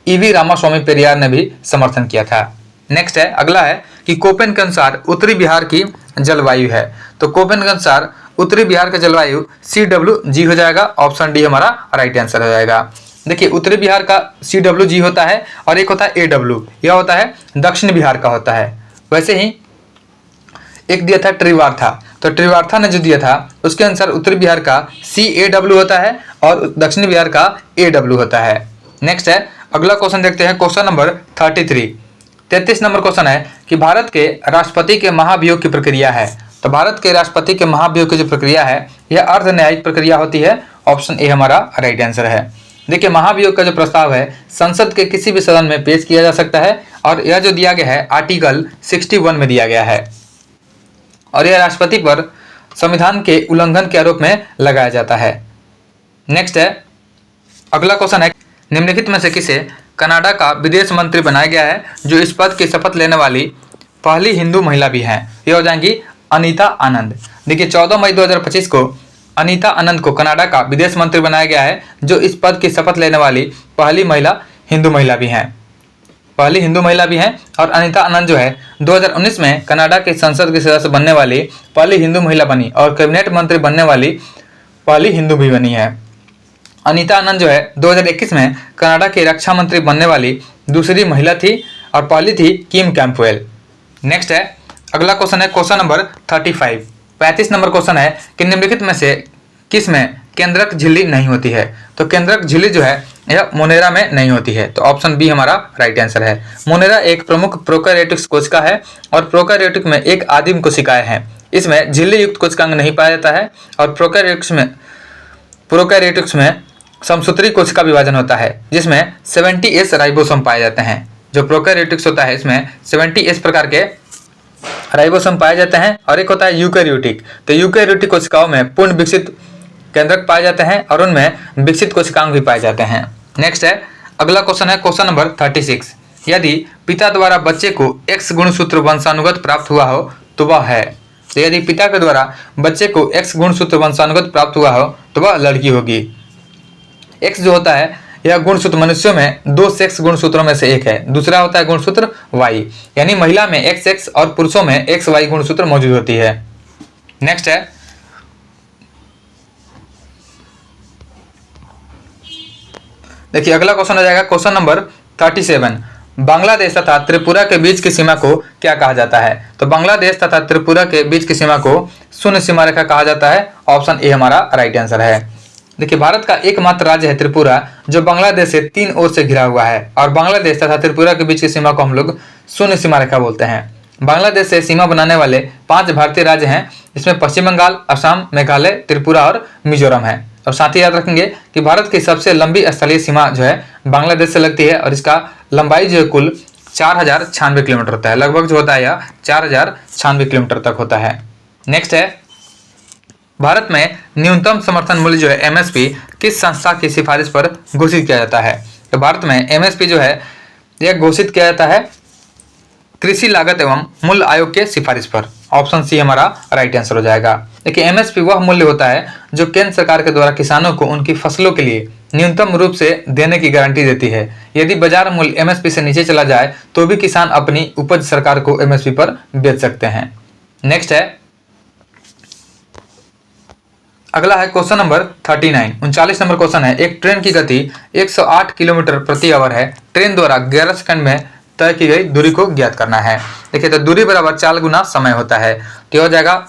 ईवी रामास्वामी पेरियार ने भी समर्थन किया था। नेक्स्ट है, अगला है कि कोपेन के अनुसार उत्तरी बिहार की जलवायु है। तो कोपेन के अनुसार उत्तरी बिहार का जलवायु CWG हो जाएगा। ऑप्शन डी हमारा राइट आंसर हो जाएगा। देखिए, उत्तरी बिहार का CWG होता है और एक होता है AW, यह होता है दक्षिण बिहार का होता है। वैसे ही एक दिया था त्रिवार्था, तो त्रिवार्था ने जो दिया था उसके अनुसार उत्तरी बिहार का CAW होता है और दक्षिण बिहार का AW होता है। नेक्स्ट है, अगला क्वेश्चन देखते हैं, क्वेश्चन नंबर 33 नंबर क्वेश्चन है कि भारत के राष्ट्रपति के महाभियोग की प्रक्रिया है। तो भारत के राष्ट्रपति के महाभियोग की जो प्रक्रिया है यह अर्ध न्यायिक प्रक्रिया होती है। ऑप्शन ए हमारा राइट आंसर है। देखिए, महाभियोग का जो प्रस्ताव है संसद के किसी भी सदन में पेश किया जा सकता है और यह जो दिया गया है आर्टिकल 61 में दिया गया है और यह राष्ट्रपति पर संविधान के उल्लंघन के आरोप में लगाया जाता है। नेक्स्ट है, अगला क्वेश्चन है, निम्नलिखित में से किसे कनाडा का विदेश मंत्री बनाया गया है जो इस पद की शपथ लेने वाली पहली हिंदू महिला भी हैं। ये हो जाएंगी अनीता आनंद। देखिए, 14 मई 2025 को अनीता आनंद को कनाडा का विदेश मंत्री बनाया गया है जो इस पद की शपथ लेने वाली पहली हिंदू महिला भी हैं। और अनीता आनंद जो है 2019 में कनाडा के संसद के सदस्य बनने वाली पहली हिंदू महिला बनी और कैबिनेट मंत्री बनने वाली पहली हिंदू भी बनी है। अनीता आनंद जो है 2021 में कनाडा के रक्षा मंत्री बनने वाली दूसरी महिला थी और पहली थी किम कैंपवेल। नेक्स्ट है, अगला क्वेश्चन है क्वेश्चन नंबर 35 नंबर क्वेश्चन है कि निम्नलिखित में से किस में केंद्रक झिल्ली नहीं होती है। तो केंद्रक झिल्ली जो है यह मोनेरा में नहीं होती है। तो ऑप्शन बी हमारा राइट आंसर है। मोनेरा एक प्रमुख प्रोकैरियोटिक कोशिका है और प्रोकैरियोटिक में एक आदिम कोशिकाएं हैं। इसमें झिल्ली युक्त कोशिकांग नहीं पाया जाता है और प्रोकैरियोटिक्स में समसूत्री कोशिका विभाजन होता है जिसमें 70S राइबोसोम पाए जाते हैं। जो प्रोकैरियोटिक्स होता है इसमें 70S प्रकार के राइबोसोम पाए जाते हैं और एक होता है यूकैरियोटिक। तो यूकैरियोटिक कोशिकाओं में पूर्ण विकसित केंद्रक पाए जाते हैं और उनमें विकसित कोशिकांग भी पाए जाते हैं। नेक्स्ट है, अगला क्वेश्चन है क्वेश्चन नंबर 36। यदि पिता द्वारा बच्चे को X गुणसूत्र वंशानुगत प्राप्त हुआ हो तो वह है। तो यदि पिता के द्वारा बच्चे को X गुणसूत्र वंशानुगत प्राप्त हुआ हो तो वह लड़की होगी। X जो होता है यह गुणसूत्र मनुष्यों में 2 सेक्स गुणसूत्रों में से एक है। दूसरा होता है गुणसूत्र Y, यानी महिला में XX और पुरुषों में XY गुणसूत्र मौजूद होती है। नेक्स्ट है, देखिए अगला क्वेश्चन हो जाएगा क्वेश्चन नंबर 37। बांग्लादेश तथा त्रिपुरा के बीच की सीमा को क्या कहा जाता है। तो बांग्लादेश तथा त्रिपुरा के बीच की सीमा को शून्य सीमा रेखा कहा जाता है। ऑप्शन ए हमारा राइट आंसर है। देखिए, भारत का एकमात्र राज्य है त्रिपुरा जो बांग्लादेश से 3 ओर से घिरा हुआ है और बांग्लादेश तथा त्रिपुरा के बीच की सीमा को हम लोग शून्य सीमा रेखा बोलते हैं। बांग्लादेश से सीमा बनाने वाले 5 भारतीय राज्य हैं, इसमें पश्चिम बंगाल, असम, मेघालय, त्रिपुरा और मिजोरम है। और साथ ही याद रखेंगे कि भारत की सबसे लंबी स्थलीय सीमा जो है बांग्लादेश से लगती है और इसका लंबाई जो है कुल 4096 किलोमीटर होता है। लगभग जो होता है यह 4096 किलोमीटर तक होता है। नेक्स्ट है, भारत में न्यूनतम समर्थन मूल्य जो है MSP किस संस्था की सिफारिश पर घोषित किया जाता है। तो भारत में MSP जो है यह घोषित किया जाता है कृषि लागत एवं मूल्य आयोग के सिफारिश पर। ऑप्शन सी हमारा राइट आंसर हो जाएगा। देखिए, MSP वह मूल्य होता है जो केंद्र सरकार के द्वारा किसानों को उनकी फसलों के लिए न्यूनतम रूप से देने की गारंटी देती है। यदि बाजार मूल्य MSP से नीचे चला जाए तो भी किसान अपनी उपज सरकार को MSP पर बेच सकते हैं। नेक्स्ट है, अगला है क्वेश्चन नंबर 39 नंबर क्वेश्चन है। एक ट्रेन की गति 108 किलोमीटर प्रति आवर है। ट्रेन द्वारा 11 सेकंड में तय की गई दूरी को ज्ञात करना है। देखिए, तो दूरी बराबर 4 गुना समय होता है। तो हो जाएगा,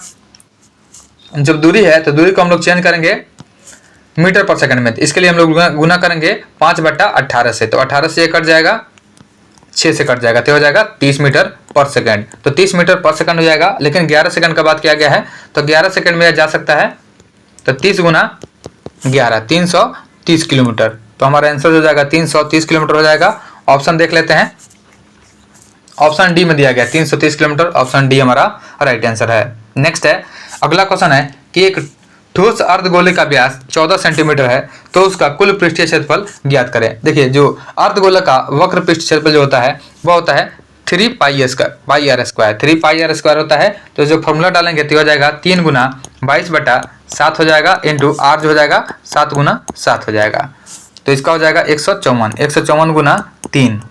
जब दूरी है तो दूरी को हम लोग चेंज करेंगे मीटर पर सेकंड में। इसके लिए हम लोग गुना करेंगे 5/18 से। तो 18 से ये कट जाएगा, 6 से कट जाएगा, तो हो जाएगा 30 मीटर पर सेकंड। तो 30 मीटर पर सेकंड हो जाएगा। लेकिन 11 सेकंड का बात किया गया है तो 11 सेकंड में जा सकता है। तो 30 गुना 11 330 किलोमीटर। तो हमारा आंसर हो जाएगा 330 किलोमीटर हो जाएगा। ऑप्शन देख लेते हैं। ऑप्शन डी में दिया गया 330 किलोमीटर, ऑप्शन डी हमारा राइट आंसर है। नेक्स्ट है, अगला क्वेश्चन है कि एक ठोस अर्धगोले का व्यास 14 सेंटीमीटर है तो उसका कुल पृष्ठीय क्षेत्रफल ज्ञात करें। देखिए जो अर्धगोला का वक्र पृष्ठ क्षेत्रफल जो होता है वह होता है 3 pi r square, 3 pi r square होता है। तो जो फॉर्मूला डालेंगे तो हो जाएगा 3 गुना 22/7 हो जाएगा इंटू आर जो हो जाएगा 7 गुना 7 हो जाएगा। तो इसका हो जाएगा 154 गुना 3,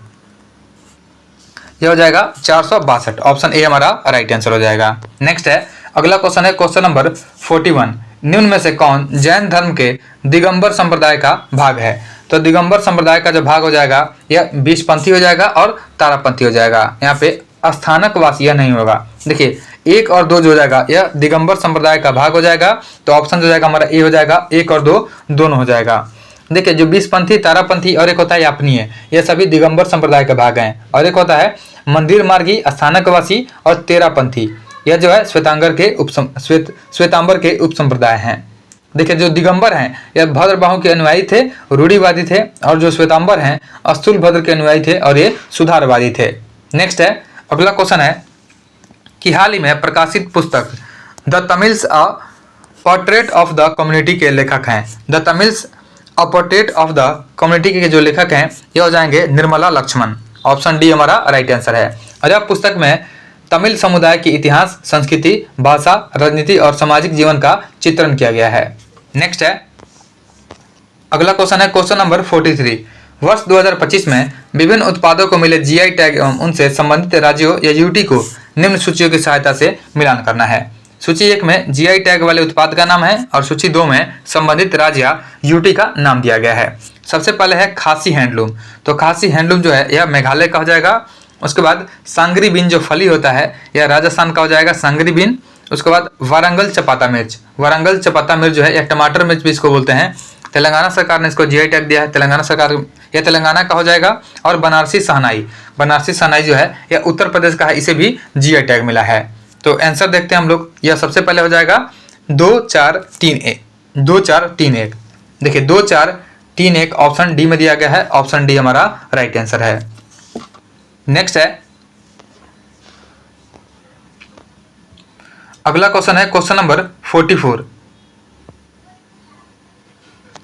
यह हो जाएगा 462। ऑप्शन ए हमारा राइट आंसर हो जाएगा। नेक्स्ट है, अगला क्वेश्चन है क्वेश्चन नंबर 41। निम्न में से कौन जैन धर्म के दिगंबर संप्रदाय का भाग है? तो दिगंबर संप्रदाय का जो भाग हो जाएगा यह 20पंथी हो जाएगा और तारापंथी हो जाएगा। यहाँ पे स्थानक वासी यह नहीं होगा। देखिए 1 और 2 जो हो जाएगा यह दिगंबर संप्रदाय का भाग हो जाएगा। तो ऑप्शन जो जाएगा हमारा ए हो जाएगा, 1 और 2 दोनों हो जाएगा। देखिए जो 20पंथी, तारापंथी और एक होता है यापनीय, यह सभी दिगंबर संप्रदाय के भाग हैं। और एक होता है मंदिर मार्गी, स्थानकवासी और तेरापंथी, यह जो है श्वेतांबर के उप संप्रदाय हैं। देखिए जो दिगंबर हैं यह भद्रबाहु के अनुयायी थे, रूढ़िवादी थे, और जो श्वेतांबर हैं स्थूलभद्र के अनुयायी थे और ये सुधारवादी थे। नेक्स्ट है, अगला क्वेश्चन है कि हाल ही में प्रकाशित पुस्तक the Tamils a portrait of the community के लेखक हैं। The Tamils a portrait of the community के जो लेखक हैं ये हो जाएंगे निर्मला लक्ष्मण। ऑप्शन डी हमारा राइट आंसर है। और यह पुस्तक में तमिल समुदाय की इतिहास, संस्कृति, भाषा, राजनीति और सामाजिक जीवन का चित्रण किया गया है। नेक्स्ट है, अगला क्वेश्चन है क्वेश्चन नंबर 43। वर्ष 2025 में विभिन्न उत्पादों को मिले जीआई टैग एवं उनसे संबंधित राज्यों या यूटी को निम्न सूचियों की सहायता से मिलान करना है। सूची 1 में जीआई टैग वाले उत्पाद का नाम है और सूची 2 में संबंधित राज्य या यूटी का नाम दिया गया है। सबसे पहले है खासी हैंडलूम। तो खासी हैंडलूम जो है यह मेघालय का हो जाएगा। उसके बाद सांगरी बीन जो फली होता है यह राजस्थान का हो जाएगा, सांगरी बीन। उसके बाद वारंगल चपाता मिर्च, वारंगल चपाता मिर्च जो है यह टमाटर मिर्च भी इसको बोलते हैं। तेलंगाना सरकार ने इसको जीआई टैग दिया है, तेलंगाना सरकार, यह तेलंगाना का हो जाएगा। और बनारसी शहनाई, बनारसी शहनाई जो है यह उत्तर प्रदेश का है, इसे भी जीआई टैग मिला है। तो आंसर देखते हैं हम लोग। यह सबसे पहले हो जाएगा 2 4 3 1, 2 4 3 1। देखिए 2 4 3 1 ऑप्शन डी में दिया गया है। ऑप्शन डी हमारा राइट आंसर है। नेक्स्ट है, अगला क्वेश्चन है क्वेश्चन नंबर 44।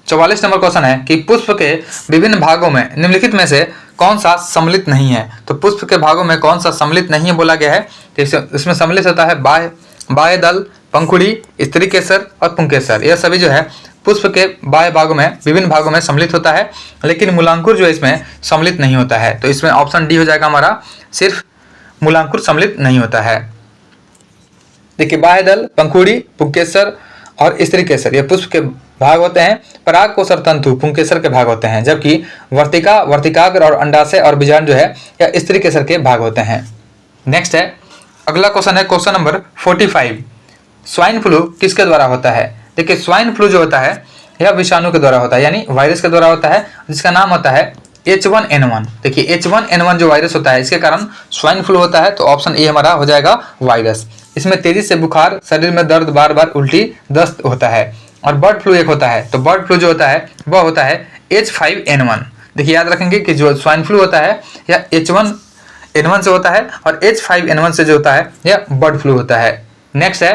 44 नंबर क्वेश्चन है कि पुष्प के विभिन्न भागों में निम्नलिखित में से कौन सा सम्मिलित नहीं है? तो पुष्प के भागों में कौन सा सम्मिलित नहीं है बोला गया है। तो इसमें सम्मिलित होता है बाह्य दल, पंखुड़ी, स्त्री केसर और पुंकेसर। यह सभी जो है पुष्प के बाह्य भागों में, विभिन्न भागों में सम्मिलित होता है, लेकिन मूलांकुर जो है इसमें सम्मिलित नहीं होता है। तो इसमें ऑप्शन डी हो जाएगा हमारा, सिर्फ मूलांकुर सम्मिलित नहीं होता है। देखिए बाह्य दल, पंखुड़ी, पुंकेसर और स्त्री केसर ये पुष्प के भाग होते हैं। परागकोशर तंतु पुंकेसर के भाग होते हैं, जबकि वर्तिका, वर्तिकाग्र और अंडाशय और बीजांड जो है यह स्त्री केसर के भाग होते हैं। नेक्स्ट है, अगला क्वेश्चन है क्वेश्चन नंबर 45। स्वाइन फ्लू किसके द्वारा होता है? देखिए स्वाइन फ्लू जो होता है यह विषाणु के द्वारा होता है, यानी वायरस के द्वारा होता है, जिसका नाम होता है H1N1। देखिए H1N1 जो वायरस होता है इसके कारण स्वाइन फ्लू होता है। तो ऑप्शन ए हमारा हो जाएगा वायरस। इसमें तेजी से बुखार, शरीर में दर्द, बार बार उल्टी, दस्त होता है। और बर्ड फ्लू एक होता है। तो बर्ड फ्लू जो होता है वह होता है H5N1। देखिए याद रखेंगे कि जो स्वाइन फ्लू होता है यह H1N1 से होता है और H5N1 से जो होता है यह बर्ड फ्लू होता है। नेक्स्ट है,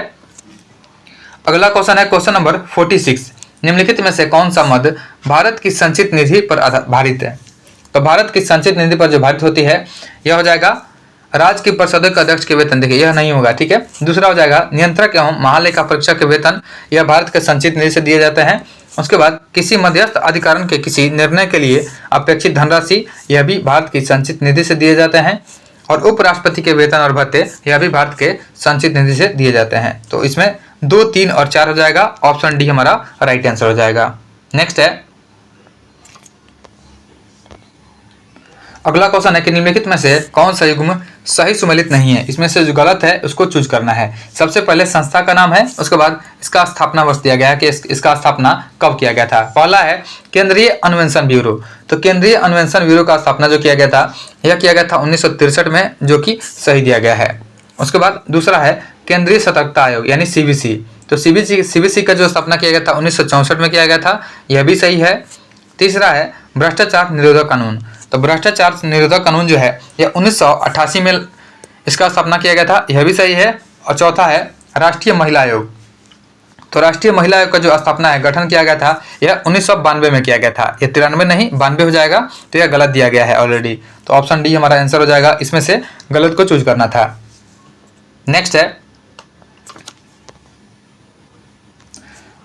अगला क्वेश्चन है क्वेश्चन नंबर 46। निम्नलिखित में से कौन सा मद भारत की संचित निधि पर आधारित है? तो भारत की संचित निधि पर जो भारित होती है यह हो जाएगा राज्य की परिषदों के अध्यक्ष के वेतन। देखिए यह नहीं होगा, ठीक है। दूसरा हो जाएगा नियंत्रक एवं महालेखा परीक्षक के वेतन, यह भारत के संचित निधि से दिए जाते हैं। उसके बाद किसी मध्यस्थ अधिकरण के किसी निर्णय के लिए अपेक्षित धनराशि, यह भी भारत की संचित निधि से दिए जाते हैं। और उपराष्ट्रपति के वेतन और भत्ते यह भी भारत के संचित निधि से दिए जाते हैं। तो इसमें 2 3 और 4 हो जाएगा। ऑप्शन डी हमारा राइट आंसर हो जाएगा। नेक्स्ट है, अगला क्वेश्चन है कि निम्नलिखित में से कौन सा युग्म सही सुमेलित नहीं है? इसमें से जो गलत है उसको चूज करना है। सबसे पहले संस्था का नाम है, उसके बाद इसका स्थापना वर्ष दिया गया है कि इसका स्थापना कब किया गया था। पहला है केंद्रीय अन्वेषण ब्यूरो। तो केंद्रीय अन्वेषण ब्यूरो का स्थापना जो किया गया था यह किया गया था 1963 में, जो कि सही दिया गया है। उसके बाद दूसरा है केंद्रीय सतर्कता आयोग यानी सीबीसी। तो सीबीसी का जो स्थापना किया गया था 1964 में किया गया था, यह भी सही है। तीसरा है भ्रष्टाचार निरोधक कानून। तो भ्रष्टाचार निरोधक कानून जो है यह 1988 में इसका स्थापना किया गया था, यह भी सही है। और चौथा है राष्ट्रीय महिला आयोग। तो राष्ट्रीय महिला आयोग का जो स्थापना है, गठन किया गया था, यह 1992 में किया गया था। यह 93 नहीं 92 हो जाएगा, तो यह गलत दिया गया है ऑलरेडी। तो ऑप्शन डी हमारा आंसर हो जाएगा, इसमें से गलत को चूज करना था। नेक्स्ट है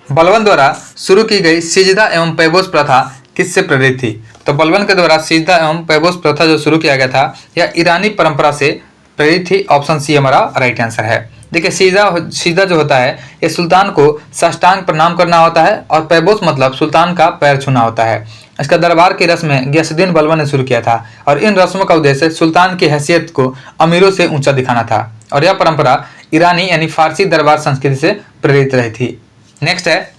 बलबन द्वारा शुरू की गई सिजदा एवं पैबोस प्रथा किससे प्रेरित थी? तो बलबन के द्वारा सिजदा एवं पैबोस प्रथा जो शुरू किया गया था, यह ईरानी परंपरा से प्रेरित थी। ऑप्शन सी हमारा राइट आंसर है। देखिए सिजदा जो होता है, ये सुल्तान को साष्टांग प्रणाम करना होता है, और पैबोस मतलब सुल्तान का पैर छूना होता है। इसका दरबार की रस्में गयासुद्दीन बलबन ने शुरू किया था, और इन रस्मों का उद्देश्य सुल्तान की हैसियत को अमीरों से ऊंचा दिखाना था। और यह परंपरा ईरानी यानी फारसी दरबार संस्कृति से प्रेरित रही थी। नेक्स्ट है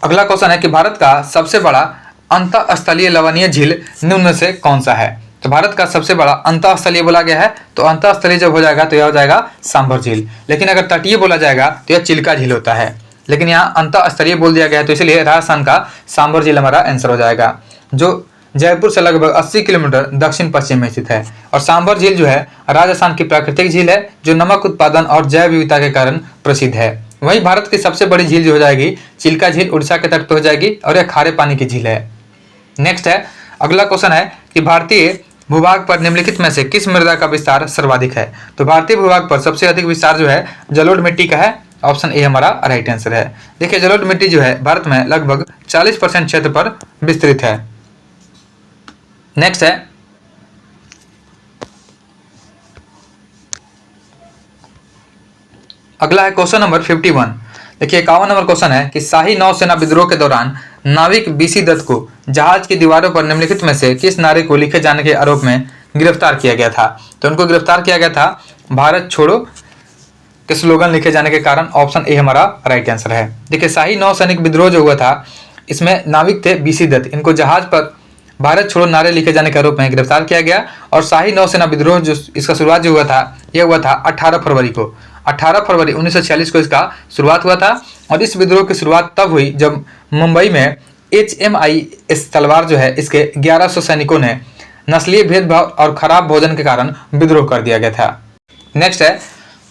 अगला क्वेश्चन है कि भारत का सबसे बड़ा अंतःस्थलीय लवणीय झील निम्न में से कौन सा है? तो भारत का सबसे बड़ा अंतःस्थलीय बोला गया है, तो अंतःस्थलीय जब हो जाएगा तो यह हो जाएगा सांभर झील। लेकिन अगर तटीय बोला जाएगा तो यह चिल्का झील होता है, लेकिन यहाँ अंतःस्थलीय बोल दिया गया है, तो इसलिए राजस्थान का सांभर झील हमारा आंसर हो जाएगा, जो जयपुर से लगभग 80 किलोमीटर दक्षिण पश्चिम में स्थित है। और सांभर झील जो है राजस्थान की प्राकृतिक झील है, जो नमक उत्पादन और जैव विविधता के कारण प्रसिद्ध है। वहीं भारत की सबसे बड़ी झील जो हो जाएगी चिल्का झील, उड़ीसा के तट पर हो जाएगी, और यह खारे पानी की झील है। नेक्स्ट है अगला क्वेश्चन है कि भारतीय भूभाग पर निम्नलिखित में से किस मृदा का विस्तार सर्वाधिक है? तो भारतीय भूभाग पर सबसे अधिक विस्तार जो है जलोढ़ मिट्टी का है। ऑप्शन ए हमारा राइट आंसर है। देखिए जलोढ़ मिट्टी जो है भारत में लगभग 40% क्षेत्र पर विस्तृत है। नेक्स्ट है अगला है क्वेश्चन नंबर 51। देखिए 51 नंबर क्वेश्चन है कि शाही नौसेना विद्रोह के दौरान नाविक बीसी दत्त को जहाज की दीवारों पर निम्नलिखित में से किस नारे को लिखे जाने के आरोप में गिरफ्तार किया गया था? तो उनको गिरफ्तार किया गया था भारत छोड़ो के स्लोगन लिखे जाने के कारण। ऑप्शन ए हमारा राइट आंसर है। देखिए शाही नौसैनिक विद्रोह जो हुआ था, इसमें नाविक थे बीसी दत्त, इनको जहाज पर भारत छोड़ो नारे लिखे जाने के आरोप में गिरफ्तार किया गया। और शाही नौसेना विद्रोह जो इसका शुरुआत जो हुआ था, यह हुआ था 18 फरवरी को। 18 फरवरी 1946 को इसका शुरुआत हुआ था। और इस विद्रोह की शुरुआत तब हुई जब मुंबई में HMIS तलवार जो है इसके 1100 सैनिकों ने नस्लीय भेदभाव और खराब भोजन के कारण विद्रोह कर दिया गया था। नेक्स्ट है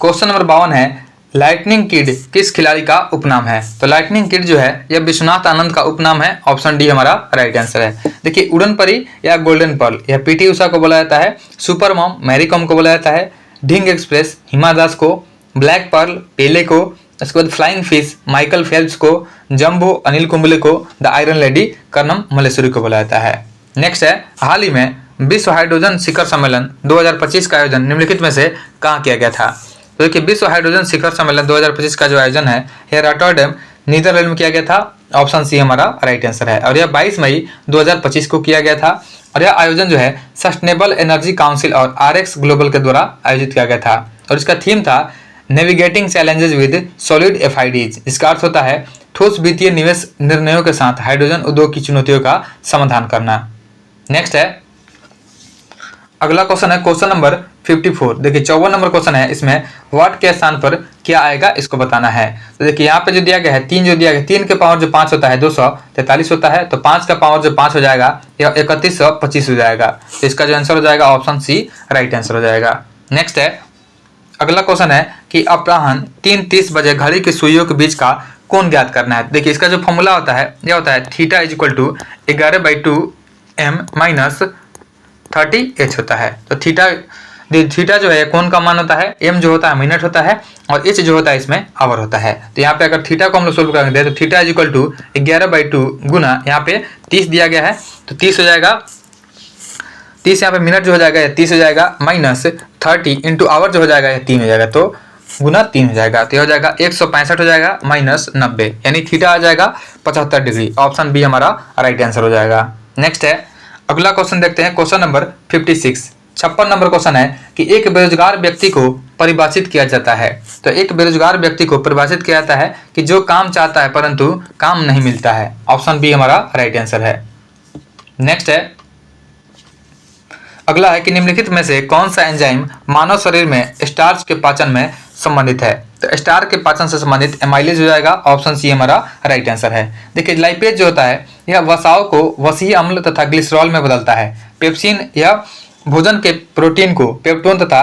क्वेश्चन नंबर 52 है लाइटनिंग किड किस खिलाड़ी का उपनाम है? तो लाइटनिंग किड जो है यह विश्वनाथ आनंद का उपनाम है। ऑप्शन डी हमारा राइट आंसर है। देखिए उड़न परी या गोल्डन पर्ल यह PT उषा को बोला जाता है, सुपर मॉम मैरी कॉम को बोला जाता है, ढिंग एक्सप्रेस हिमा दास को, ब्लैक पर्ल पेले को, इसके बाद फ्लाइंग फिश माइकल फेल्प्स को, जंबो अनिल कुंबले को, the iron lady Karnam Malleswari को बोला जाता है। नेक्स्ट है हाल ही में विश्व हाइड्रोजन शिखर सम्मेलन 2025 का आयोजन निम्नलिखित में से कहाँ किया गया था? तो देखिए विश्व हाइड्रोजन शिखर सम्मेलन 2025 का जो आयोजन है यह रॉटरडैम नीदरलैंड में किया गया था। ऑप्शन सी हमारा राइट आंसर है। और यह 22 मई 2025 को किया गया था। और यह आयोजन जो है सस्टेनेबल एनर्जी काउंसिल और RX ग्लोबल के द्वारा आयोजित किया गया था। और इसका थीम था navigating challenges with solid FIDs, जिसका अर्थ होता है ठोस वित्तीय निवेश निर्णयों के साथ हाइड्रोजन उद्योग की चुनौतियों का समाधान करना। नेक्स्ट है अगला क्वेश्चन है क्वेश्चन नंबर 54। देखिए 54 नंबर क्वेश्चन है, इसमें वाट के स्थान पर क्या आएगा इसको बताना है। तो देखिए यहाँ पे जो दिया गया है 3 जो दिया गया, 3 के पावर जो 5 होता है 243 होता है, तो 5 का पावर जो 5 हो जाएगा यह 3125 हो जाएगा। तो इसका जो आंसर हो जाएगा ऑप्शन सी राइट आंसर हो जाएगा। नेक्स्ट है अगला क्वेश्चन है कि अपराह्न 3:30 बजे घड़ी की सुइयों के बीच का कोण ज्ञात करना है। देखिए इसका जो फॉर्मूला होता है यह होता है theta equal to 11/2 m minus 30h होता है। तो थीटा जो है कोण का मान होता है, m जो होता है मिनट होता है, और h जो होता है इसमें आवर होता है। तो यहाँ पे अगर थीटा को हम लोग सोल्व करेंगे तो थीटा इक्वल टू 11/2 गुना यहाँ पे 30 दिया गया है, तो 30 हो जाएगा, 30 यहाँ पे मिनट जो हो जाएगा या 30 हो जाएगा, माइनस 30 इंटू आवर जो हो जाएगा या 3 हो जाएगा, तो गुना 3 हो जाएगा। तो हो जाएगा 165 हो जाएगा माइनस 90, यानी थीटा आ जाएगा 75 डिग्री। ऑप्शन बी हमारा राइट आंसर हो जाएगा। नेक्स्ट है अगला क्वेश्चन देखते हैं क्वेश्चन नंबर 56। 56 नंबर क्वेश्चन है कि एक बेरोजगार व्यक्ति को परिभाषित किया जाता है। तो एक बेरोजगार व्यक्ति को परिभाषित किया जाता है कि जो काम चाहता है परंतु काम नहीं मिलता है। ऑप्शन बी हमारा राइट आंसर है। नेक्स्ट है अगला है कि निम्नलिखित में से कौन सा एंजाइम मानव शरीर में स्टार्च के पाचन में संबंधित है। तो स्टार के पाचन से संबंधित एमाइलेज हो जाएगा, ऑप्शन सी हमारा राइट आंसर है। देखिए लाइपेज जो होता है यह वसाओं को वसीय अम्ल तथा ग्लिसरॉल में बदलता है। पेप्सिन यह भोजन के प्रोटीन को पेप्टोन तथा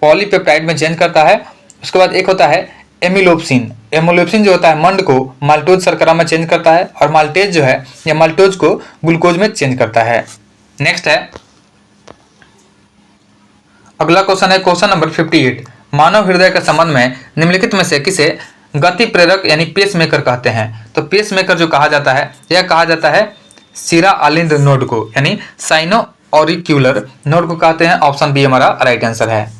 पॉलीपेप्टाइड में चेंज करता है। उसके बाद एक होता है एमिलोप्सिन। एमिलोप्सिन जो होता है मंड को माल्टोज शर्करा में चेंज करता है और माल्टेज जो है यह माल्टोज को ग्लूकोज में चेंज करता है। नेक्स्ट है अगला क्वेश्चन है क्वेश्चन नंबर 58। मानव हृदय के संबंध में निम्नलिखित में से किसे गति प्रेरक यानी पेस मेकर कहते हैं? तो पेस मेकर जो कहा जाता है यह कहा जाता है सीरा आलिंद नोड को, यानी साइनो ऑरिक्यूलर नोड को कहते हैं। ऑप्शन बी हमारा राइट आंसर है।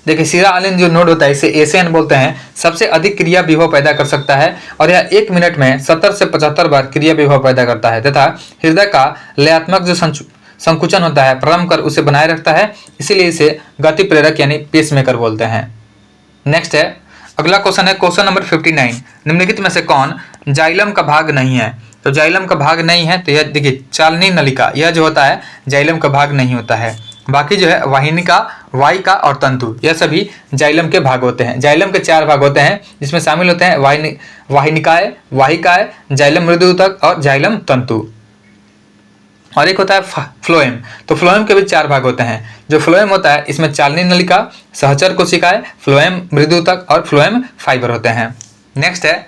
देखिए सीरा आलिंद जो नोड होता है इसे एसेन बोलते हैं, सबसे अधिक क्रिया विभव पैदा कर सकता है और यह 1 मिनट में 70 से 75 बार क्रिया विभव पैदा करता है तथा हृदय का लयात्मक जो संकुचन होता है प्रारंभ कर उसे बनाए रखता है, इसीलिए इसे गति प्रेरक यानी पेसमेकर बोलते हैं। नेक्स्ट है अगला क्वेश्चन है क्वेश्चन नंबर 59। निम्नलिखित में से कौन जाइलम का भाग नहीं है? तो जाइलम का भाग नहीं है तो यह देखिए चालनी नलिका, यह जो होता है जाइलम का भाग नहीं होता है। बाकी जो है वाहिनिका, वाहिका और तंतु यह सभी जाइलम के भाग होते हैं। जाइलम के 4 भाग होते हैं जिसमें शामिल होते हैं वाहिनिकाएं, वाहिकाएं, जाइलम मृदुतक और जाइलम तंतु। और एक होता है फ्लोएम। तो फ्लोएम के भी 4 भाग होते हैं। जो फ्लोएम होता है इसमें चालनी नलिका, सहचर कोशिकाएं, फ्लोएम मृदुतक और फ्लोएम फाइबर होते हैं। नेक्स्ट है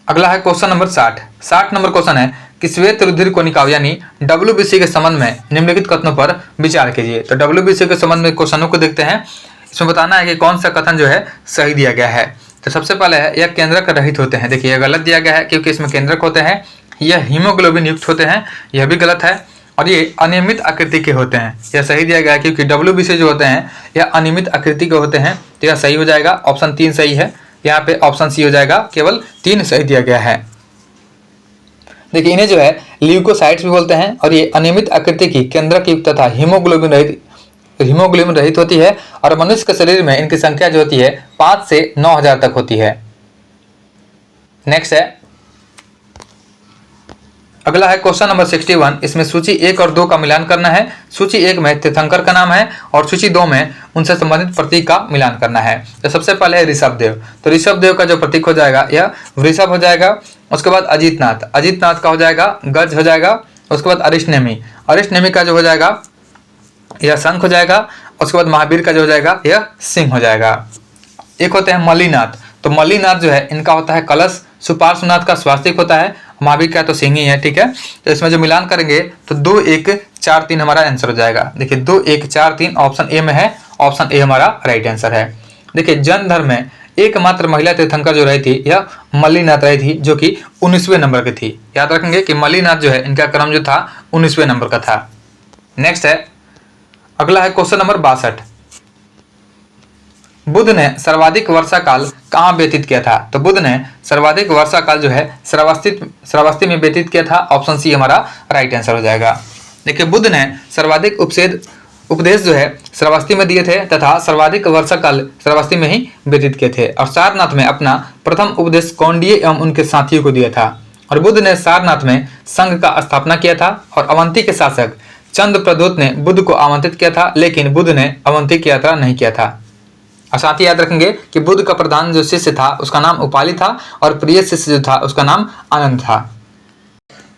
अगला है क्वेश्चन नंबर 60 नंबर क्वेश्चन है कि श्वेत रुधिर कोनिकाओं यानी WBC के संबंध में निम्नलिखित कथनों पर विचार कीजिए। तो WBC के संबंध में क्वेश्चनों को देखते हैं। इसमें बताना है कि कौन सा कथन जो है सही दिया गया है। तो सबसे पहले है यह केंद्रक रहित होते हैं। देखिए यह गलत दिया गया है क्योंकि इसमें केंद्रक होते हैं। यह हीमोग्लोबिन युक्त होते हैं, यह भी गलत है। और ये अनियमित आकृति के होते हैं, यह सही दिया गया है क्योंकि WBC जो होते हैं यह अनियमित आकृति के होते हैं, तो यह सही हो जाएगा। ऑप्शन 3 सही है, यहाँ पे ऑप्शन सी हो जाएगा, केवल 3 सही दिया गया है। देखिए इन्हें जो है ल्यूकोसाइट्स भी बोलते हैं और ये अनियमित आकृति की केंद्रक युक्त तथा हीमोग्लोबिन रहित होती है और मनुष्य के शरीर में इनकी संख्या जो होती है 5 से 9000 तक होती है। नेक्स्ट है अगला है क्वेश्चन नंबर 61। इसमें सूची 1 और 2 का मिलान करना है। सूची 1 में तीर्थंकर का नाम है और सूची 2 में उनसे संबंधित प्रतीक का मिलान करना है। तो सबसे पहले है ऋषभदेव। तो ऋषभदेव का जो प्रतीक हो जाएगा यह वृषभ हो जाएगा। उसके बाद अजितनाथ का हो जाएगा गज हो जाएगा। उसके बाद अरिष्टनेमी का जो हो जाएगा यह शंख हो जाएगा। उसके बाद महावीर का जो हो जाएगा यह सिंह हो जाएगा। एक होते हैं मल्लीनाथ। तो मल्लीनाथ जो है इनका होता है कलश। सुपार्श्वनाथ का स्वास्तिक होता है। महावीर का तो सिंह ही है, ठीक है। तो इसमें जो मिलान करेंगे तो 2 1 4 3 हमारा आंसर हो जाएगा। देखिए 2 1 4 3 ऑप्शन ए में है, ऑप्शन ए हमारा राइट आंसर है। देखिए जैन धर्म में एकमात्र महिला तीर्थंकर जो रही थी यह मल्लीनाथ रही थी, जो कि 19वें नंबर की थी। याद रखेंगे कि मल्लीनाथ जो है इनका क्रम जो था 19वें नंबर का था। नेक्स्ट है अगला है क्वेश्चन नंबर 62। बुद्ध ने सर्वाधिक वर्षा काल कहाँ व्यतीत किया था? तो बुद्ध ने सर्वाधिक वर्षा काल जो है श्रावस्ती में व्यतीत किया था। ऑप्शन सी हमारा राइट आंसर हो जाएगा। देखिए बुद्ध ने सर्वाधिक उपदेश जो है श्रावस्ती में दिए थे तथा सर्वाधिक वर्षा काल श्रावस्ती में ही व्यतीत किए थे। और सारनाथ में अपना प्रथम उपदेश कौंडिन्य एवं उनके साथियों को दिया था। और बुद्ध ने सारनाथ में संघ का स्थापना किया था और अवंती के शासक चंद्रप्रद्योत ने बुद्ध को आमंत्रित किया था, लेकिन बुद्ध ने अवंती की यात्रा नहीं किया था। और साथ ही याद रखेंगे कि बुद्ध का प्रधान जो शिष्य था उसका नाम उपाली था और प्रिय शिष्य जो था उसका नाम आनंद था।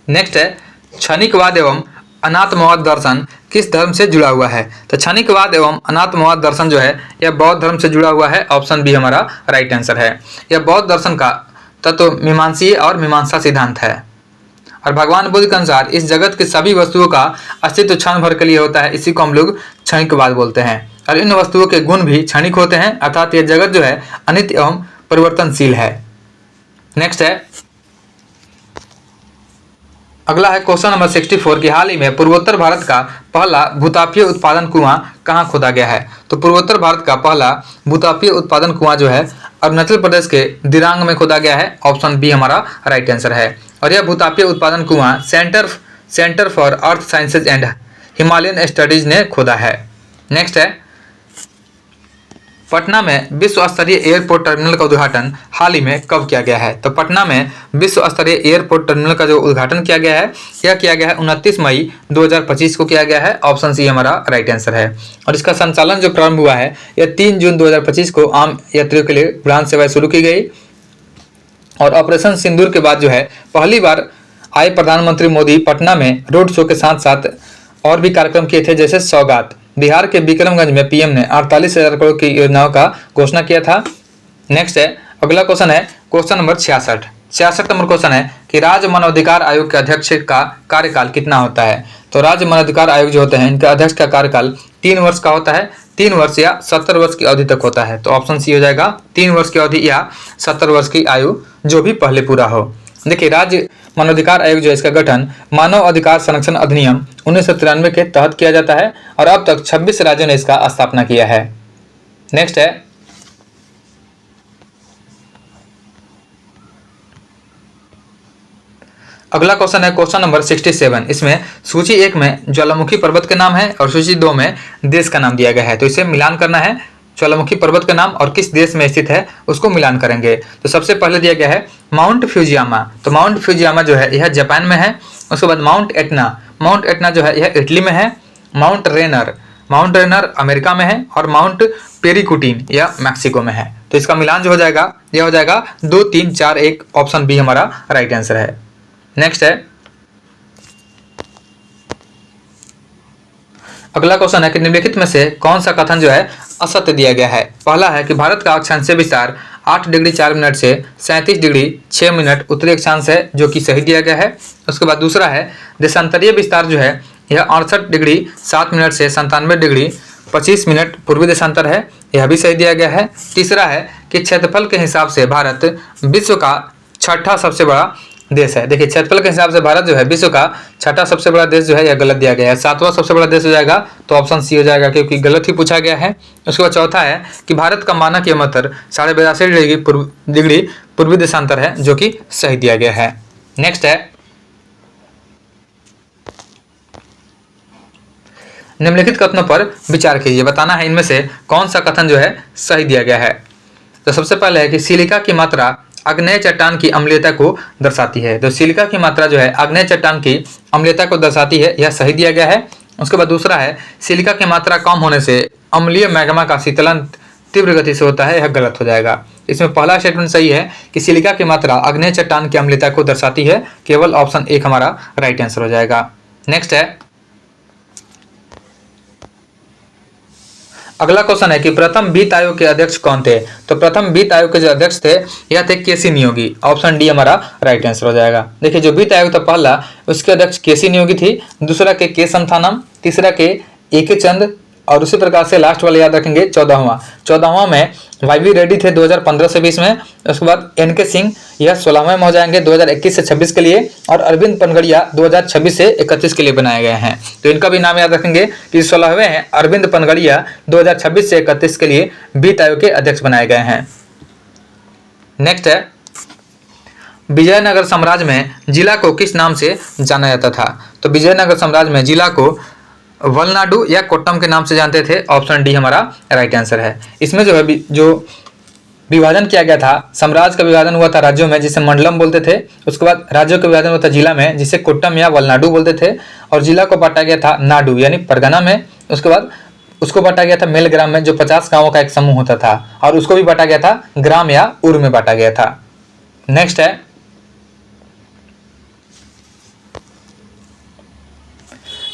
नेक्स्ट है क्षणिकवाद एवं अनात्मवाद दर्शन किस धर्म से जुड़ा हुआ है? तो क्षणिकवाद एवं अनात्मवाद दर्शन जो है यह बौद्ध धर्म से जुड़ा हुआ है। ऑप्शन बी हमारा राइट आंसर है। यह बौद्ध दर्शन का तत्व मीमांसीय और मीमांसा सिद्धांत है। और भगवान बुद्ध के अनुसार इस जगत के सभी वस्तुओं का अस्तित्व क्षण भर के लिए होता है, इसी को हम लोग क्षणिकवाद बोलते हैं। और इन वस्तुओं के गुण भी क्षणिक होते हैं, अर्थात यह जगत जो है अनित्य एवं परिवर्तनशील है। नेक्स्ट है अगला है क्वेश्चन नंबर 64 की हाल ही में पूर्वोत्तर भारत का पहला भूतापीय उत्पादन कुआं कहाँ खोदा गया है? तो पूर्वोत्तर भारत का पहला भूतापीय उत्पादन कुआं जो है अरुणाचल प्रदेश के दिरांग में खोदा गया है। ऑप्शन बी हमारा राइट आंसर है। और यह भूतापीय उत्पादन कुआं centre for earth sciences and Himalayan studies ने खोदा है। नेक्स्ट है पटना में विश्व स्तरीय एयरपोर्ट टर्मिनल का उद्घाटन हाल ही में कब किया गया है? तो पटना में विश्व स्तरीय एयरपोर्ट टर्मिनल का जो उद्घाटन किया गया है, यह किया गया है 29 मई 2025 को किया गया है। ऑप्शन सी हमारा राइट आंसर है। और इसका संचालन जो प्रारंभ हुआ है, यह 3 जून 2025 को आम यात्रियों के लिए उड़ान सेवाएं शुरू की गई। और ऑपरेशन सिंदूर के बाद जो है पहली बार आए प्रधानमंत्री मोदी पटना में रोड शो के साथ साथ और भी कार्यक्रम किए थे, जैसे सौगात। बिहार के विक्रमगंज में पीएम ने 48,000 करोड़ की योजनाओं का घोषणा किया था। नेक्स्ट है, अगला क्वेश्चन है क्वेश्चन नंबर 66 नंबर क्वेश्चन है कि राज्य मानवाधिकार आयोग के अध्यक्ष का कार्यकाल कितना होता है? तो राज्य मानवाधिकार आयोग जो होते हैं, इनका अध्यक्ष का कार्यकाल 3 वर्ष का होता है। 3 वर्ष या 70 वर्ष की अवधि तक होता है। तो ऑप्शन सी हो जाएगा 3 वर्ष की अवधि या 70 वर्ष की आयु, जो भी पहले पूरा हो। देखिए, राज्य मानवाधिकार आयोग जो है, इसका गठन मानव अधिकार संरक्षण अधिनियम 1993 के तहत किया जाता है और अब तक 26 राज्यों ने इसका स्थापना किया है। नेक्स्ट है, अगला क्वेश्चन है क्वेश्चन नंबर 67। इसमें सूची 1 में ज्वालामुखी पर्वत के नाम है और सूची 2 में देश का नाम दिया गया है। तो इसे मिलान करना है। ज्वालामुखी पर्वत का नाम और किस देश में स्थित है उसको मिलान करेंगे। तो सबसे पहले दिया गया है माउंट फ्यूजियामा। तो माउंट फ्यूजियामा जो है यह जापान में है। उसके बाद माउंट एटना जो है यह इटली में है। माउंट रेनर अमेरिका में है और माउंट पेरिकुटिन यह मैक्सिको में है। तो इसका मिलान जो हो जाएगा यह हो जाएगा 2, 3, 4, 1। ऑप्शन बी हमारा राइट आंसर है। नेक्स्ट है, अगला क्वेश्चन है कि निम्नलिखित में से कौन सा कथन जो है असत्य दिया गया है? पहला है कि भारत का अक्षांशीय विस्तार 8 डिग्री 4 मिनट से 37 डिग्री 6 मिनट उत्तरी अक्षांश है, जो कि सही दिया गया है। उसके बाद दूसरा है देशांतरीय विस्तार जो है यह 68 डिग्री 7 मिनट से 97 डिग्री 25 मिनट पूर्वी देशांतर है, यह भी सही दिया गया है। तीसरा है कि क्षेत्रफल के हिसाब से भारत विश्व का 6ठा सबसे बड़ा देश है। देखिए, क्षेत्रफल के हिसाब से भारत जो है विश्व का 6ठा सबसे बड़ा देश जो है यह गलत दिया गया है। 7वां सबसे बड़ा देश हो जाएगा। तो ऑप्शन सी हो जाएगा, क्योंकि गलत ही पूछा गया है। उसके बाद चौथा है कि भारत का मानक यमतर 82.5 डिग्री पूर्वी देशांतर है, जो कि सही दिया गया है। नेक्स्ट है, निम्नलिखित कथनों पर विचार कीजिए। बताना है इनमें से कौन सा कथन जो है सही दिया गया है। तो सबसे पहले है कि सिलिका की मात्रा आग्नेय चट्टान की अम्लीयता को दर्शाती है। तो सिलिका की मात्रा जो है आग्नेय चट्टान की अम्लीयता को दर्शाती है, यह सही दिया गया है। उसके बाद दूसरा है सिलिका की मात्रा कम होने से अम्लीय मैग्मा का शीतलन तीव्र गति से होता है, यह गलत हो जाएगा। इसमें पहला स्टेटमेंट सही है कि सिलिका की मात्रा आग्नेय चट्टान की अम्लीयता को दर्शाती है। केवल ऑप्शन 1 हमारा राइट आंसर हो जाएगा। नेक्स्ट है, अगला क्वेश्चन है कि प्रथम वित्त आयोग के अध्यक्ष कौन थे? तो प्रथम वित्त आयोग के जो अध्यक्ष थे यह थे केसी नियोगी। ऑप्शन डी हमारा राइट आंसर हो जाएगा। देखिए, जो वित्त आयोग था पहला, उसके अध्यक्ष केसी नियोगी थी। दूसरा के संथानम, तीसरा के ए चंद, और उसी प्रकार से लास्ट वाले याद रखेंगे 14वां में वाई रेड्डी थे 2015 से 20 में। उसके बाद एनके सिंह यह 16वें में हो जाएंगे 2021 से 26 के लिए। और अरविंद पनगड़िया 2026 से 31 के लिए बनाए गए हैं। तो इनका भी नाम याद रखेंगे कि 16वें हैं अरविंद पनगड़िया 2026 से 31 के लिए वित्त आयोग के अध्यक्ष बनाए गए हैं। नेक्स्ट है, विजयनगर साम्राज्य में जिला को किस नाम से जाना जाता था? तो विजयनगर साम्राज्य में जिला को वलनाडु या कोट्टम के नाम से जानते थे। ऑप्शन डी हमारा राइट आंसर है। इसमें जो है जो विभाजन किया गया था, साम्राज्य का विभाजन हुआ था राज्यों में, जिसे मंडलम बोलते थे। उसके बाद राज्यों का विभाजन हुआ था जिला में, जिसे कोट्टम या वलनाडु बोलते थे। और जिला को बांटा गया था नाडु यानी परगना में। उसके बाद उसको बांटा गया था मेल ग्राम में, जो 50 गाँवों का एक समूह होता था। और उसको भी बांटा गया था ग्राम या उर में बांटा गया था। नेक्स्ट है,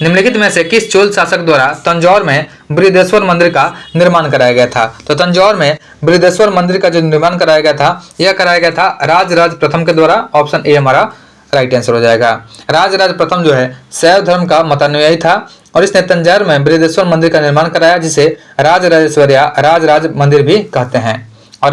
निम्नलिखित में से किस चोल शासक द्वारा तंजौर में बृहदेश्वर मंदिर का निर्माण कराया गया था? तो तंजौर में बृहदेश्वर मंदिर का जो निर्माण कराया गया था, यह कराया गया था राजराज प्रथम के द्वारा। ऑप्शन ए हमारा राइट आंसर हो जाएगा। राजराज प्रथम जो है शैव धर्म का मतानुयायी था और इसने तंजौर में बृहदेश्वर मंदिर का निर्माण कराया, जिसे राजराजेश्वर या राजराज मंदिर भी कहते हैं। और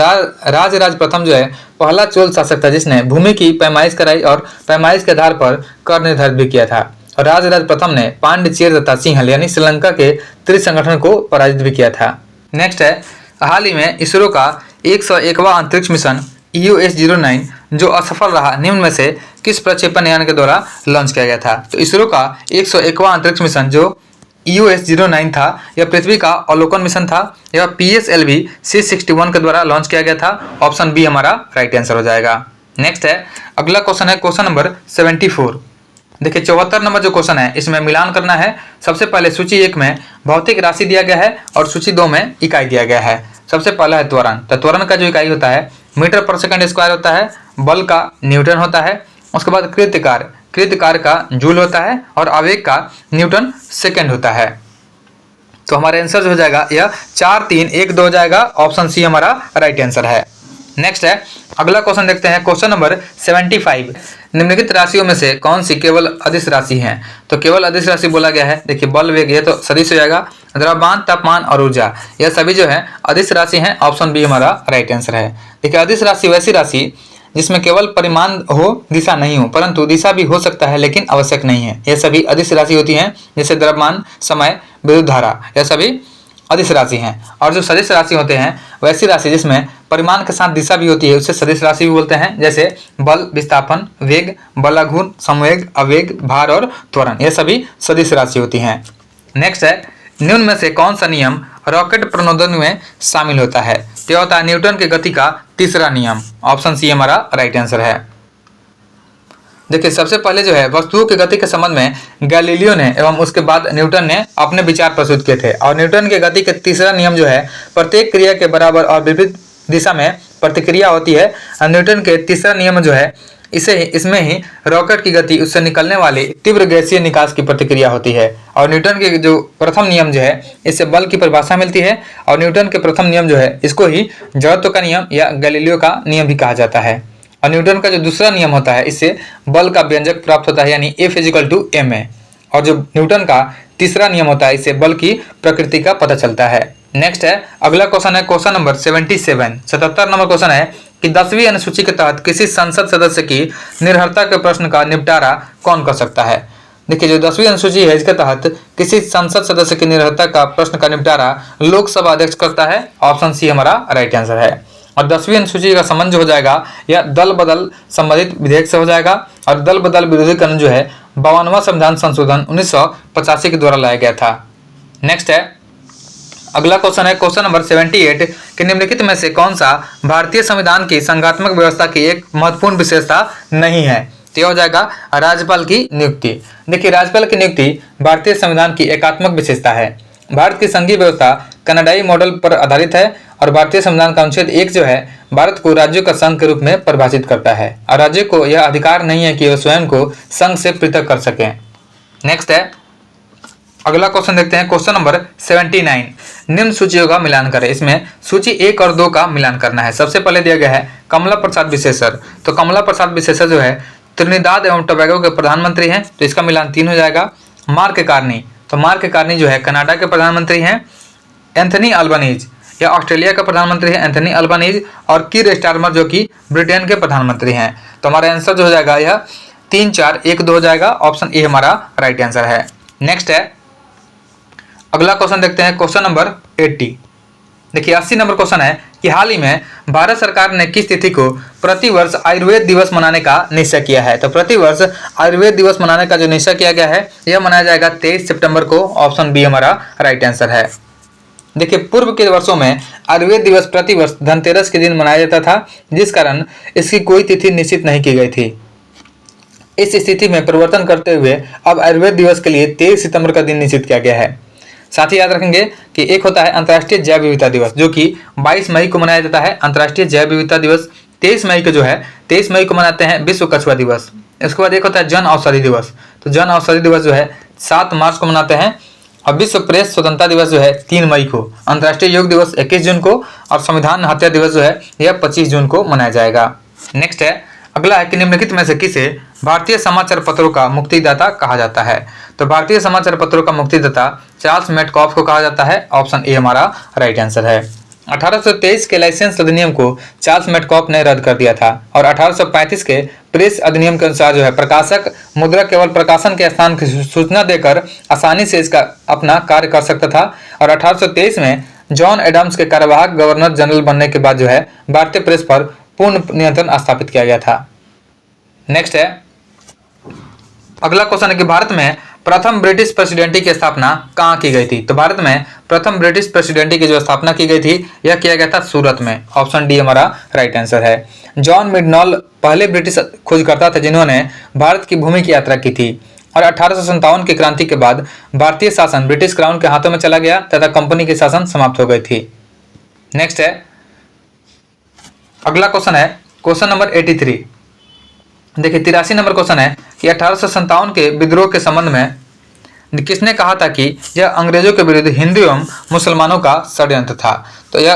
राजराज प्रथम जो है पहला चोल शासक था जिसने भूमि की पैमाइश कराई और पैमाइश के आधार पर कर निर्धारित भी किया था। और राजराज प्रथम ने पांड्यचेर तथा सिंहल यानी श्रीलंका के त्रिसंगठन को पराजित भी किया था। नेक्स्ट है, हाल ही में इसरो का 101वां अंतरिक्ष मिशन EOS-09 जो असफल रहा, निम्न में से किस प्रक्षेपण यान के द्वारा लॉन्च किया गया था? तो इसरो का 101वां अंतरिक्ष मिशन जो EOS-09 था। यह पृथ्वी का अवलोकन मिशन था। यह PSLV C61 के द्वारा लॉन्च किया गया था। ऑप्शन बी हमारा राइट आंसर हो जाएगा। नेक्स्ट है, अगला क्वेश्चन है क्वेश्चन नंबर 74। देखिए 74 नंबर जो क्वेश्चन है इसमें मिलान करना है। सबसे पहले सूची 1 में भौतिक राशि दिया गया है और सूची 2 में इकाई दिया गया है। सबसे पहला है त्वरण। तो त्वरण का जो इकाई होता है मीटर पर सेकंड स्क्वायर होता है। बल का न्यूटन होता है। उसके बाद कृतकार का जूल होता है और आवेग का न्यूटन सेकंड होता है। तो हमारा आंसर जो हो जाएगा यह 4 3 1 2 हो जाएगा। ऑप्शन सी हमारा राइट आंसर है। नेक्स्ट है, अगला क्वेश्चन देखते हैं क्वेश्चन नंबर 75। निम्नलिखित राशियों में से कौन सी केवल अदिश राशि है? तो केवल अदिश राशि बोला गया है। देखिए बल, वेग ये तो सदिश हो जाएगा। द्रव्यमान, तापमान और ऊर्जा यह सभी जो है अदिश राशि हैं। ऑप्शन बी हमारा राइट आंसर है। देखिए अदिश राशि वैसी राशि जिसमें केवल परिमाण हो, दिशा नहीं हो, परंतु दिशा भी हो सकता है लेकिन आवश्यक नहीं है। यह सभी अदिश राशि होती हैं। जैसे द्रव्यमान, समय, विद्युत धारा, यह सभी अदिश राशि हैं। और जो सदिश राशि होते हैं वैसी राशि जिसमें परिमाण के साथ दिशा भी होती है उसे सदिश राशि भी बोलते हैं। जैसे बल, विस्थापन, वेग, बलाघूर्ण, संवेग, आवेग, भार और त्वरण, ये सभी सदिश राशि होती हैं। नेक्स्ट है, निम्न में से कौन सा नियम रॉकेट प्रणोदन में शामिल होता है? तो होता है न्यूटन की गति का तीसरा नियम। ऑप्शन सी हमारा राइट आंसर है। देखिए सबसे पहले जो है वस्तुओं की गति के संबंध में गैलीलियो ने एवं उसके बाद न्यूटन ने अपने विचार प्रस्तुत किए थे। और न्यूटन के गति के तीसरा नियम जो है प्रत्येक क्रिया के बराबर और विपरीत दिशा में प्रतिक्रिया होती है। न्यूटन के तीसरा नियम जो है इसमें ही रॉकेट की गति उससे निकलने वाली तीव्र गैसीय निकास की प्रतिक्रिया होती है। और न्यूटन के जो प्रथम नियम जो है इससे बल की परिभाषा मिलती है। और न्यूटन के प्रथम नियम जो है इसको ही जड़त्व का नियम या गैलीलियो का नियम भी कहा जाता है। और न्यूटन का जो दूसरा नियम होता है इससे बल का व्यंजक प्राप्त होता है, यानी F = ma। और जो न्यूटन का तीसरा नियम होता है इससे बल की प्रकृति का पता चलता है। नेक्स्ट है, अगला क्वेश्चन है क्वेश्चन नंबर 77 नंबर क्वेश्चन है कि 10वीं अनुसूची के तहत किसी संसद सदस्य की निर्भरता के प्रश्न का निपटारा कौन कर सकता है? देखिए जो 10वीं अनुसूची है इसके तहत किसी संसद सदस्य की निर्भरता का प्रश्न का निपटारा लोकसभा अध्यक्ष करता है। ऑप्शन सी हमारा राइट आंसर है। और 10वीं अनुसूची का संबंध जो हो जाएगा यह दल बदल संबंधित विधेयक से हो जाएगा। और दल बदल विरोधीकरण जो है 52वां संविधान संशोधन 1985 के द्वारा लाया गया था। नेक्स्ट है, अगला क्वेश्चन है क्वेश्चन नंबर 78 कि निम्नलिखित में से कौन सा भारतीय संविधान की संघात्मक व्यवस्था की एक महत्वपूर्ण विशेषता नहीं है? तो हो जाएगा राज्यपाल की नियुक्ति। देखिए राज्यपाल की नियुक्ति भारतीय संविधान की एकात्मक विशेषता है। भारत की संघीय व्यवस्था कनाडाई मॉडल पर आधारित है। और भारतीय संविधान का अनुच्छेद 1 जो है भारत को राज्यों का संघ के रूप में परिभाषित करता है। और राज्य को यह अधिकार नहीं है कि वह स्वयं को संघ से पृथक कर सकें। नेक्स्ट है, अगला क्वेश्चन देखते हैं क्वेश्चन नंबर 79। निम्न सूचियों का मिलान करें। इसमें सूची 1 और 2 का मिलान करना है। सबसे पहले दिया गया है कमला प्रसाद विशेषर। तो कमला प्रसाद विशेषर जो है त्रिनिदाद एवं टोबैगो के प्रधानमंत्री हैं, तो इसका मिलान 3 हो जाएगा। मार्क कार्नी, तो मार्क कार्नी जो है कनाडा के प्रधानमंत्री हैं। एंथनी अल्बनीज, यह ऑस्ट्रेलिया का प्रधानमंत्री है एंथनी अल्बनीज। और कीर स्टारमर जो कि ब्रिटेन के प्रधानमंत्री हैं। तो हमारा आंसर जो हो जाएगा यह 3 4 1 2 हो जाएगा। ऑप्शन ए हमारा राइट आंसर है। नेक्स्ट है, अगला क्वेश्चन देखते हैं क्वेश्चन नंबर 80। देखिए 80 नंबर क्वेश्चन है कि हाल ही में भारत सरकार ने किस तिथि को प्रतिवर्ष आयुर्वेद दिवस मनाने का निश्चय किया है? तो प्रतिवर्ष आयुर्वेद दिवस मनाने का जो निश्चय किया गया है यह मनाया जाएगा 23 सितंबर को। ऑप्शन बी हमारा राइट आंसर है। देखिए पूर्व के वर्षों में आयुर्वेद दिवस प्रतिवर्ष धनतेरस के दिन मनाया जाता था, जिस कारण इसकी कोई तिथि निश्चित नहीं की गई थी। इस स्थिति में परिवर्तन करते हुए अब आयुर्वेद दिवस के लिए 23 सितंबर का दिन निश्चित किया गया है। साथ ही याद रखेंगे कि एक होता है अंतर्राष्ट्रीय जैव विविधता दिवस जो कि 22 मई को मनाया जाता है। अंतर्राष्ट्रीय जैव विविधता दिवस 23 मई को जो है 23 मई को मनाते हैं विश्व कछुआ दिवस। इसके बाद एक होता है जन औषधि दिवस। तो जन औषधि दिवस जो है 7 मार्च को मनाते हैं। और विश्व प्रेस स्वतंत्रता दिवस जो है 3 मई को। अंतर्राष्ट्रीय योग दिवस 21 जून को। और संविधान हत्या दिवस जो है यह 25 जून को मनाया जाएगा। नेक्स्ट है, अगला है कि निम्नलिखित में से किसे भारतीय समाचार पत्रों का मुक्तिदाता कहा जाता है? तो भारतीय समाचार पत्रों का मुक्तिदाता चार्ल्स मेटकॉफ को कहा जाता है। ऑप्शन ए हमारा राइट आंसर है। 1823 के लाइसेंस अधिनियम को चार्ल्स मेटकॉफ ने रद्द कर दिया था। और 1835 के प्रेस अधिनियम के अनुसार जो है प्रकाशक मुद्रा केवल प्रकाशन के स्थान की सूचना देकर आसानी से इसका अपना कार्य कर सकता था। और 1823 में जॉन एडम्स के कार्यवाहक गवर्नर जनरल बनने के बाद जो है भारतीय प्रेस पर पूर्ण नियंत्रण स्थापित किया गया था। नेक्स्ट है, अगला क्वेश्चन है कि भारत में प्रथम ब्रिटिश प्रेसिडेंटी की स्थापना कहाँ की गई थी? तो भारत में प्रथम ब्रिटिश प्रेसिडेंटी की जो स्थापना की गई थी यह किया गया था सूरत में। ऑप्शन डी हमारा राइट आंसर है। जॉन मिडनॉल पहले ब्रिटिश खोजकर्ता थे जिन्होंने भारत की भूमि की यात्रा की थी और 1857 की क्रांति के बाद भारतीय शासन ब्रिटिश क्राउन के हाथों में चला गया तथा कंपनी की शासन समाप्त हो गई थी। नेक्स्ट है, अगला क्वेश्चन है क्वेश्चन नंबर 83। देखिए 83 नंबर क्वेश्चन है कि 1857 के विद्रोह के संबंध में किसने कहा था कि यह अंग्रेजों के विरुद्ध हिंदू एवं मुसलमानों का षड्यंत्र था? तो यह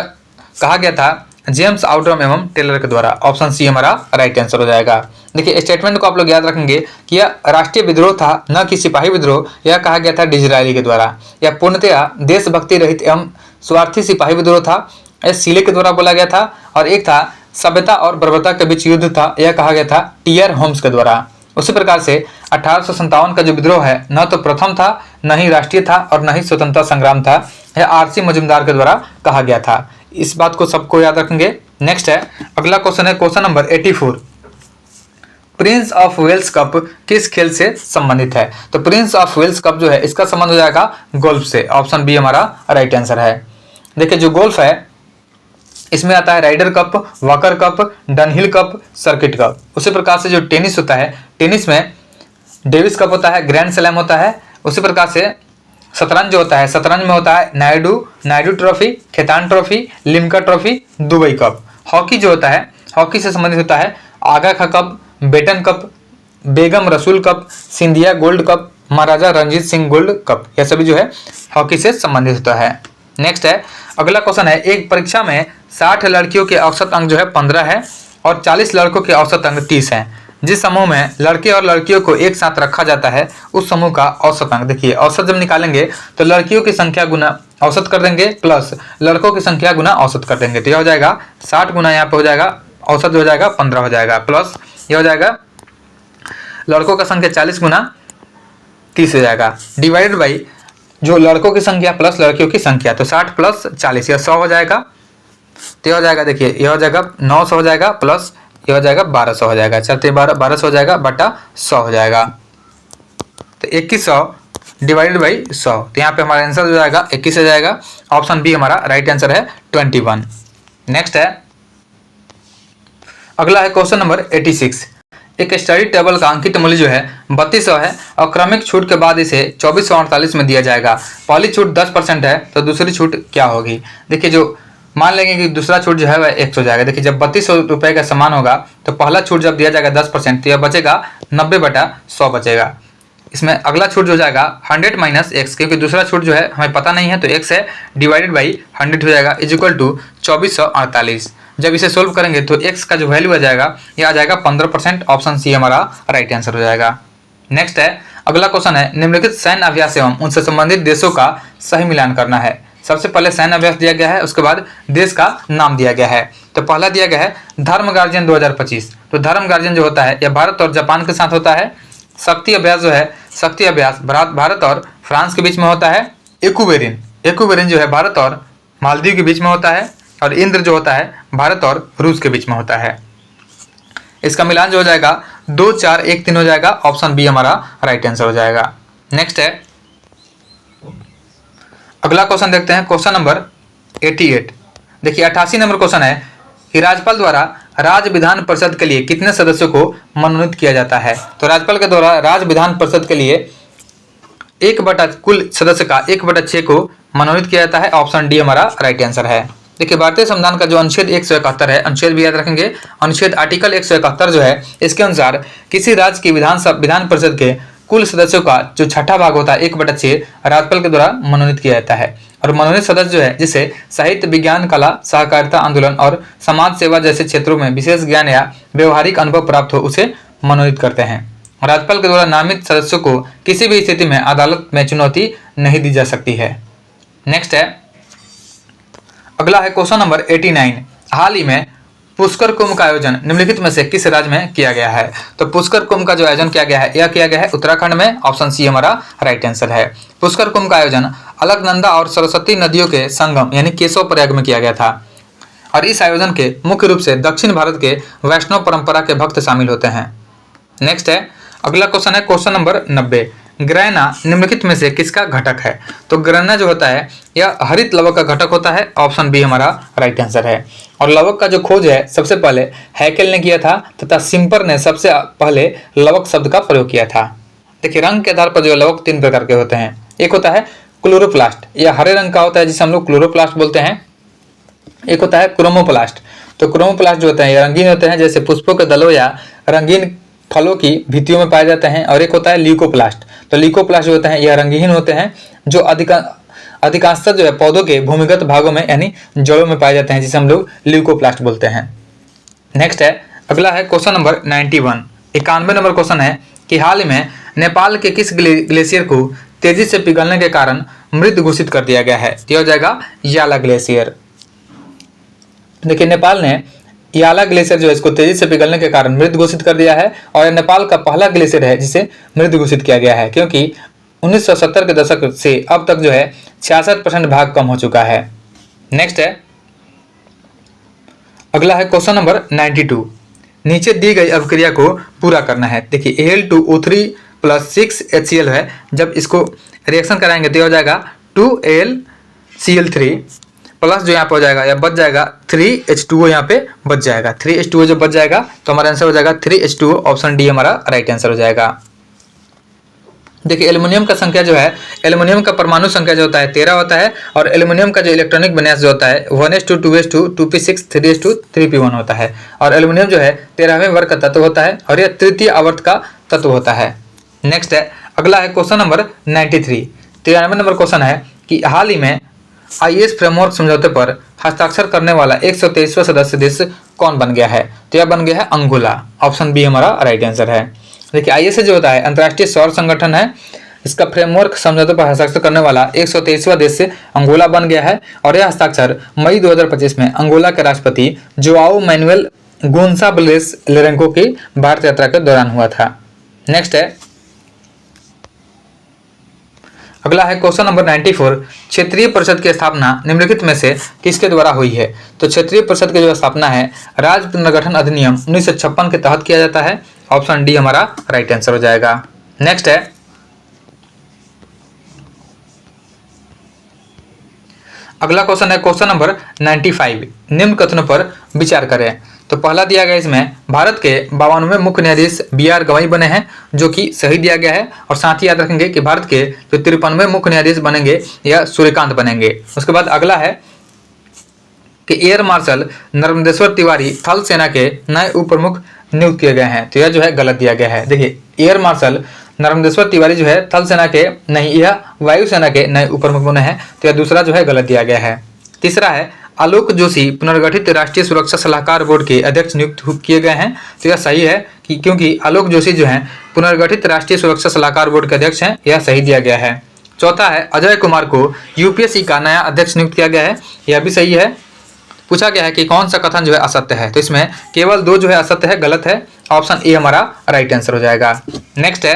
कहा गया था जेम्स आउटरम एवं टेलर के द्वारा। ऑप्शन सी हमारा राइट आंसर हो जाएगा। देखिए स्टेटमेंट को आप लोग याद रखेंगे कि यह राष्ट्रीय विद्रोह था, न कि सिपाही विद्रोह। यह कहा गया था डिज़रायली के द्वारा। यह पूर्णतया देशभक्ति रहित एवं स्वार्थी सिपाही विद्रोह था। यह सीले के द्वारा बोला गया था। और एक था सभ्यता और बर्बरता के बीच युद्ध था, यह कहा गया था टी.आर. होम्स के द्वारा। उसी प्रकार से 1857 का जो विद्रोह है न तो प्रथम था, न ही राष्ट्रीय था और न ही स्वतंत्रता संग्राम था। यह आर.सी. मजूमदार के द्वारा कहा गया था। इस बात को सबको याद रखेंगे। नेक्स्ट है, अगला क्वेश्चन है question number 84। Prince of Wales cup किस खेल से संबंधित है? तो प्रिंस ऑफ वेल्स कप जो है इसका संबंध हो जाएगा गोल्फ से। ऑप्शन बी हमारा राइट आंसर है। देखिए जो गोल्फ है इसमें आता है Ryder cup, Walker cup, Dunhill cup, circuit cup. उसी प्रकार से जो टेनिस होता है, टेनिस में डेविस कप होता है, ग्रैंड स्लैम होता है। उसी प्रकार से शतरंज जो होता है, शतरंज में होता है Naidu trophy, Khaitan trophy, Limca trophy, Dubai cup. Hockey जो होता है, हॉकी से संबंधित होता है आगा खा कप, बेटन कप, बेगम रसूल कप, सिंधिया गोल्ड कप, महाराजा रंजीत सिंह गोल्ड कप। यह सभी जो है हॉकी से संबंधित होता है। नेक्स्ट है, अगला क्वेश्चन है, एक परीक्षा में 60 लड़कियों के औसत अंक जो है 15 है और 40 लड़कों के औसत अंक 30 हैं। जिस समूह में लड़के और लड़कियों को एक साथ रखा जाता है उस समूह का औसत अंक। देखिए औसत जब निकालेंगे तो लड़कियों की संख्या गुना औसत कर देंगे प्लस लड़कों की संख्या गुना औसत कर देंगे। तो यह हो जाएगा 60 गुना, यहाँ पे हो जाएगा औसत जो हो जाएगा 15 हो जाएगा, प्लस यह हो जाएगा लड़कों का संख्या 40 गुना 30 हो जाएगा, डिवाइडेड बाई जो लड़कों की संख्या प्लस लड़कियों की संख्या। तो 60 प्लस 40 यह 100 हो जाएगा। तो यह हो जाएगा, देखिए यह हो जाएगा 900 हो जाएगा, प्लस यह हो जाएगा 1200 हो जाएगा। चलते 1200 हो जाएगा बटा 100 हो जाएगा। तो 2100 डिवाइडेड बाई 100। तो यहाँ पे हमारा आंसर हो जाएगा 21 हो जाएगा। ऑप्शन बी हमारा राइट आंसर है 21। नेक्स्ट है, अगला है क्वेश्चन नंबर 86। एक स्टडी टेबल का अंकित मूल्य जो है 3200 है और क्रमिक छूट के बाद इसे 2448 में दिया जाएगा। पहली छूट 10% है तो दूसरी छूट क्या होगी? देखिए जो मान लेंगे कि दूसरा छूट जो है वह 100 हो जाएगा। देखिए जब 3200 रुपये का सामान होगा तो पहला छूट जब दिया जाएगा 10% तो यह बचेगा 90/100 बचेगा। इसमें अगला छूट जो हो जाएगा 100 माइनस एक्स, क्योंकि दूसरा छूट जो है हमें पता नहीं है तो एक्स है, डिवाइडेड बाई 100 हो जाएगा इक्वल टू 2448। जब इसे सोल्व करेंगे तो x का जो वैल्यू आ जाएगा यह आ जाएगा 15%। ऑप्शन सी हमारा राइट आंसर हो जाएगा। नेक्स्ट है, अगला क्वेश्चन है, निम्नलिखित सैन्य अभ्यास एवं उनसे संबंधित देशों का सही मिलान करना है। सबसे पहले सैन्य अभ्यास दिया गया है, उसके बाद देश का नाम दिया गया है। तो पहला दिया गया है धर्म गार्जियन 2025। तो धर्म गार्जियन जो होता है यह भारत और जापान के साथ होता है। शक्ति अभ्यास जो है, शक्ति अभ्यास भारत और फ्रांस के बीच में होता है। एक्वेरिन जो है भारत और मालदीव के बीच में होता है। और इंद्र जो होता है भारत और रूस के बीच में होता है। इसका मिलान जो हो जाएगा 2 4 1 3 हो जाएगा। ऑप्शन बी हमारा राइट आंसर हो जाएगा। नेक्स्ट है, अगला क्वेश्चन देखते हैं क्वेश्चन नंबर 88। देखिए 88 नंबर क्वेश्चन है कि राज्यपाल द्वारा राज्य विधान परिषद के लिए कितने सदस्यों को मनोनीत किया जाता है? तो राज्यपाल के द्वारा राज्य विधान परिषद के लिए कुल सदस्य का 1/6 को मनोनीत किया जाता है। ऑप्शन डी हमारा राइट आंसर है। देखिए भारतीय संविधान का जो अनुच्छेद 171 है, अनुच्छेद भी याद रखेंगे, अनुच्छेद आर्टिकल 171 जो है इसके अनुसार किसी राज्य की विधान परिषद के कुल सदस्यों का जो छठा भाग होता है 1/6 राज्यपाल के द्वारा मनोनीत किया जाता है। और मनोनीत सदस्य जो है जिसे साहित्य, विज्ञान, कला, सहकारिता आंदोलन और समाज सेवा जैसे क्षेत्रों में विशेष ज्ञान या व्यवहारिक अनुभव प्राप्त हो उसे मनोनीत करते हैं। राज्यपाल के द्वारा नामित सदस्यों को किसी भी स्थिति में अदालत में चुनौती नहीं दी जा सकती है। नेक्स्ट है, अगला है क्वेश्चन नंबर 89। हाल ही में पुष्कर कुंभ का आयोजन निम्नलिखित में से किस राज्य में किया गया है? तो पुष्कर कुंभ का जो आयोजन किया गया है यह किया गया है उत्तराखंड में। ऑप्शन सी हमारा राइट आंसर है। पुष्कर कुंभ का आयोजन अलकनंदा और सरस्वती नदियों के संगम यानी केशव प्रयाग में किया गया था। और इस आयोजन के मुख्य रूप से दक्षिण भारत के वैष्णव परंपरा के भक्त शामिल होते हैं। नेक्स्ट है, अगला क्वेश्चन है क्वेश्चन नंबर 90। ग्रैना निम्नलिखित में से किसका घटक है? तो ग्रैना जो होता है यह हरित लवक का घटक होता है। ऑप्शन बी हमारा राइट आंसर है। और लवक का जो खोज है सबसे पहले हैकेल ने किया था तथा सिम्पर ने सबसे पहले लवक शब्द का प्रयोग किया था। देखिए रंग के आधार पर जो लवक 3 प्रकार के होते हैं। एक होता है क्लोरोप्लास्ट, यह हरे रंग का होता है जिसे हम लोग क्लोरोप्लास्ट बोलते हैं। एक होता है क्रोमोप्लास्ट, तो क्रोमोप्लास्ट जो होते हैं ये रंगीन होते हैं, जैसे पुष्पों के दलों या रंगीन फलों की भित्तियों में पाए जाते हैं। और एक होता है ल्यूकोप्लास्ट, तो ल्यूकोप्लास्ट जो होते हैं यह रंगहीन होते हैं, जो अधिकांशतः जो है पौधों के भूमिगत भागों में यानी जड़ों में पाए जाते हैं, जिसे हम लोग ल्यूकोप्लास्ट बोलते हैं। नेक्स्ट है, अगला है क्वेश्चन नंबर 91, 91 नंबर क्वेश्चन है कि हाल ही में नेपाल के किस ग्लेशियर को तेजी से पिघलने के कारण मृत घोषित कर दिया गया है? तो यह हो जाएगा याला ग्लेशियर। देखिए नेपाल ने याला ग्लेशियर जो है इसको तेजी से पिघलने के कारण मृत घोषित कर दिया है, और नेपाल का पहला ग्लेशियर है जिसे मृत घोषित किया गया है, क्योंकि 1970 के दशक से अब तक जो है 66% भाग कम हो चुका है। नेक्स्ट है, अगला है क्वेश्चन नंबर 92, नीचे दी गई अभिक्रिया को पूरा करना है। देखिए Al2O3 + 6HCl है, जब इसको रिएक्शन कराएंगे तो हो जाएगा 2AlCl3 प्लस जो यहाँ पे हो जाएगा या बच जाएगा 3H2O, यहाँ पे बच जाएगा 3H2O। जो बच जाएगा तो हमारा आंसर हो जाएगा 3H2O। ऑप्शन डी हमारा राइट आंसर हो जाएगा। देखिए एल्युमिनियम का संख्या जो है, एल्युमिनियम का परमाणु संख्या जो होता है 13 होता है, और एल्युमिनियम का जो इलेक्ट्रॉनिक विन्यास जो होता है 1s2 2s2 2p6 3s2 3p1 होता है। और एल्युमिनियम जो है 13वें वर्ग का तत्व होता है, और यह तृतीय आवर्त का तत्व होता है। नेक्स्ट है, अगला है क्वेश्चन नंबर 93, 93 नंबर क्वेश्चन है कि हाल ही में IS फ्रेमवर्क समझौते पर हस्ताक्षर करने वाला 123वां सदस्य देश कौन बन गया है? तो यह बन गया है अंगोला। ऑप्शन बी हमारा राइट आंसर है। देखिए IS जो होता है अंतर्राष्ट्रीय सौर संगठन है, इसका फ्रेमवर्क समझौते पर हस्ताक्षर करने वाला 123वां देश से अंगोला बन गया है, और यह हस्ताक्षर मई 2025 में अंगोला के राष्ट्रपति जोआओ मैनुएल गोन्साल्वेस लोरेंको की भारत यात्रा के दौरान हुआ था। नेक्स्ट है, अगला है क्वेश्चन नंबर 94, क्षेत्रीय परिषद की स्थापना निम्नलिखित में से किसके द्वारा हुई है? तो क्षेत्रीय परिषद की जो स्थापना है राज्य पुनर्गठन अधिनियम 1956 के तहत किया जाता है। ऑप्शन डी हमारा राइट आंसर हो जाएगा। नेक्स्ट है, अगला क्वेश्चन है क्वेश्चन नंबर 95, निम्न कथनों पर विचार करें। तो पहला दिया गया इसमें भारत के 52वें मुख्य न्यायाधीश BR गवई बने हैं, जो कि सही दिया गया है। और साथ ही याद रखेंगे कि भारत के जो 53वें मुख्य न्यायाधीश बनेंगे यह सूर्यकांत बनेंगे। उसके बाद अगला है कि एयर मार्शल नर्मदेश्वर तिवारी थल सेना के नए उप प्रमुख नियुक्त किए गए हैं। तो यह जो है गलत दिया गया है। देखिए एयर मार्शल नर्मदेश्वर तिवारी जो है थल सेना के नहीं, यह वायुसेना के नए उप प्रमुख बने हैं। तो यह दूसरा जो है गलत दिया गया है। तीसरा है आलोक जोशी पुनर्गठित राष्ट्रीय सुरक्षा सलाहकार बोर्ड के अध्यक्ष नियुक्त किए गए हैं। तो यह सही है कि क्योंकि आलोक जोशी जो हैं पुनर्गठित राष्ट्रीय सुरक्षा सलाहकार बोर्ड के अध्यक्ष हैं, यह सही दिया गया है। चौथा है अजय कुमार को यूपीएससी का नया अध्यक्ष नियुक्त किया गया है, यह भी सही है। पूछा गया है कि कौन सा कथन जो है असत्य है, तो इसमें केवल 2 जो है असत्य है, गलत है। ऑप्शन ए हमारा राइट आंसर हो जाएगा। नेक्स्ट है,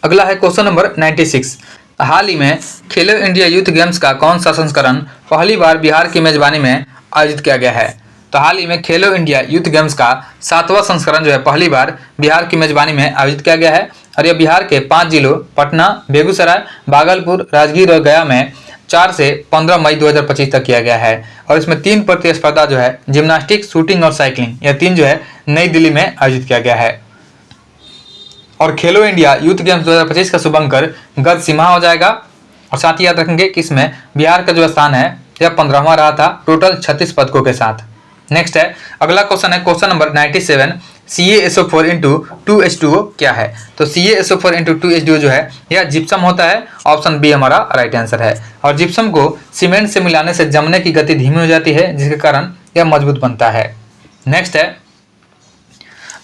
अगला है क्वेश्चन नंबर 96, हाल ही में खेलो इंडिया यूथ गेम्स का कौन सा संस्करण पहली बार बिहार की मेजबानी में आयोजित किया गया है? तो हाल ही में खेलो इंडिया यूथ गेम्स का 7वां संस्करण जो है पहली बार बिहार की मेजबानी में आयोजित किया गया है, और यह बिहार के 5 जिलों पटना, बेगूसराय, भागलपुर, राजगीर और गया में 4 से 15 मई 2025 तक किया गया है। और इसमें 3 प्रतिस्पर्धा जो है जिम्नास्टिक, शूटिंग और साइकिलिंग, यह 3 जो है नई दिल्ली में आयोजित किया गया है। और खेलो इंडिया यूथ गेम्स 2025 का शुभंकर गत सिम्हा हो जाएगा। और साथ ही याद रखेंगे कि इसमें बिहार का जो स्थान है यह 15वां रहा था, टोटल 36 पदकों के साथ। नेक्स्ट है, अगला क्वेश्चन है क्वेश्चन नंबर 97, CaSO4 × 2H2O क्या है? तो CaSO4 × 2H2O जो है यह जिप्सम होता है। ऑप्शन बी हमारा राइट आंसर है। और जिप्सम को सीमेंट से मिलाने से जमने की गति धीमी हो जाती है, जिसके कारण यह मजबूत बनता है। नेक्स्ट है,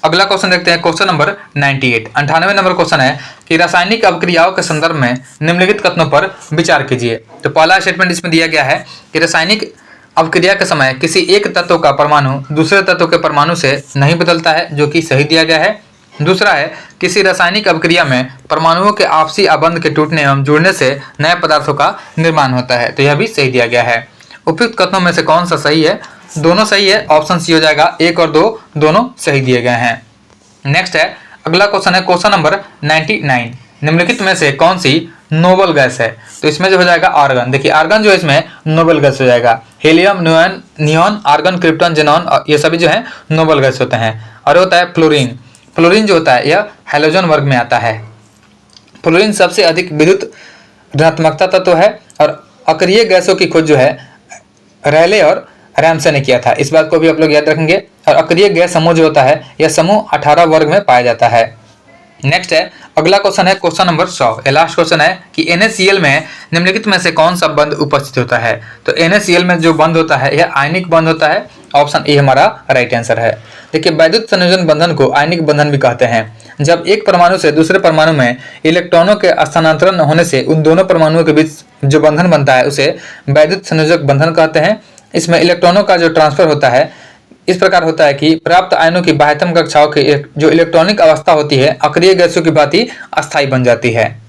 अगला क्वेश्चन देखते हैं क्वेश्चन नंबर 98, 98 नंबर क्वेश्चन है कि रासायनिक अभिक्रियाओं के संदर्भ में निम्नलिखित कथनों पर विचार कीजिए। तो पहला स्टेटमेंट इसमें दिया गया है कि रासायनिक अभिक्रिया के समय किसी एक तत्व का परमाणु दूसरे तत्व के परमाणु से नहीं बदलता है, जो कि सही दिया गया है। दूसरा है किसी रासायनिक अभिक्रिया में परमाणुओं के आपसी आबंध के टूटने एवं जुड़ने से नए पदार्थों का निर्माण होता है, तो यह भी सही दिया गया है। उपयुक्त कथनों में से कौन सा सही है? दोनों सही है। ऑप्शन सी हो जाएगा, 1 और 2 दोनों सही दिए गए हैं। नेक्स्ट है, अगला क्वेश्चन है क्वेश्चन नंबर 99, निम्नलिखित में से कौन सी नोबल गैस है? तो इसमें जो हो जाएगा आर्गन। देखिए आर्गन जो है इसमें नोबल गैस हो जाएगा। Helium, neon, argon, krypton, xenon ये सभी जो है नोबल गैस होते हैं। और होता है फ्लोरीन। फ्लोरीन जो होता है यह हैलोजन वर्ग में आता है। फ्लोरीन सबसे अधिक विद्युत ऋणात्मकता तत्व है और अक्रिय गैसों की खोज जो है रैले और रैमसे ने किया था। इस बात को भी आप लोग याद रखेंगे। और अक्रिय गैस समूह जो होता है यह समूह 18 वर्ग में पाया जाता है। नेक्स्ट है, अगला क्वेश्चन है क्वेश्चन नंबर 100। ये लास्ट क्वेश्चन है कि NaCl में निम्नलिखित में से कौन सा बंध उपस्थित होता है? तो NaCl में जो बंध होता है यह आयनिक बंध होता है। ऑप्शन ए हमारा राइट आंसर है। देखिए वैद्युत संयोजन बंधन को आयनिक बंधन भी कहते हैं। जब एक परमाणु से दूसरे परमाणु में इलेक्ट्रॉनों के स्थानांतरण होने से उन दोनों परमाणुओं के बीच जो बंधन बनता है उसे वैद्युत संयोजक बंधन कहते हैं। इसमें इलेक्ट्रॉनों का जो ट्रांसफर होता है इस प्रकार होता है कि प्राप्त आयनों की बाह्यतम कक्षाओं की जो इलेक्ट्रॉनिक अवस्था होती है अक्रिय गैसों की भांति अस्थायी बन जाती है।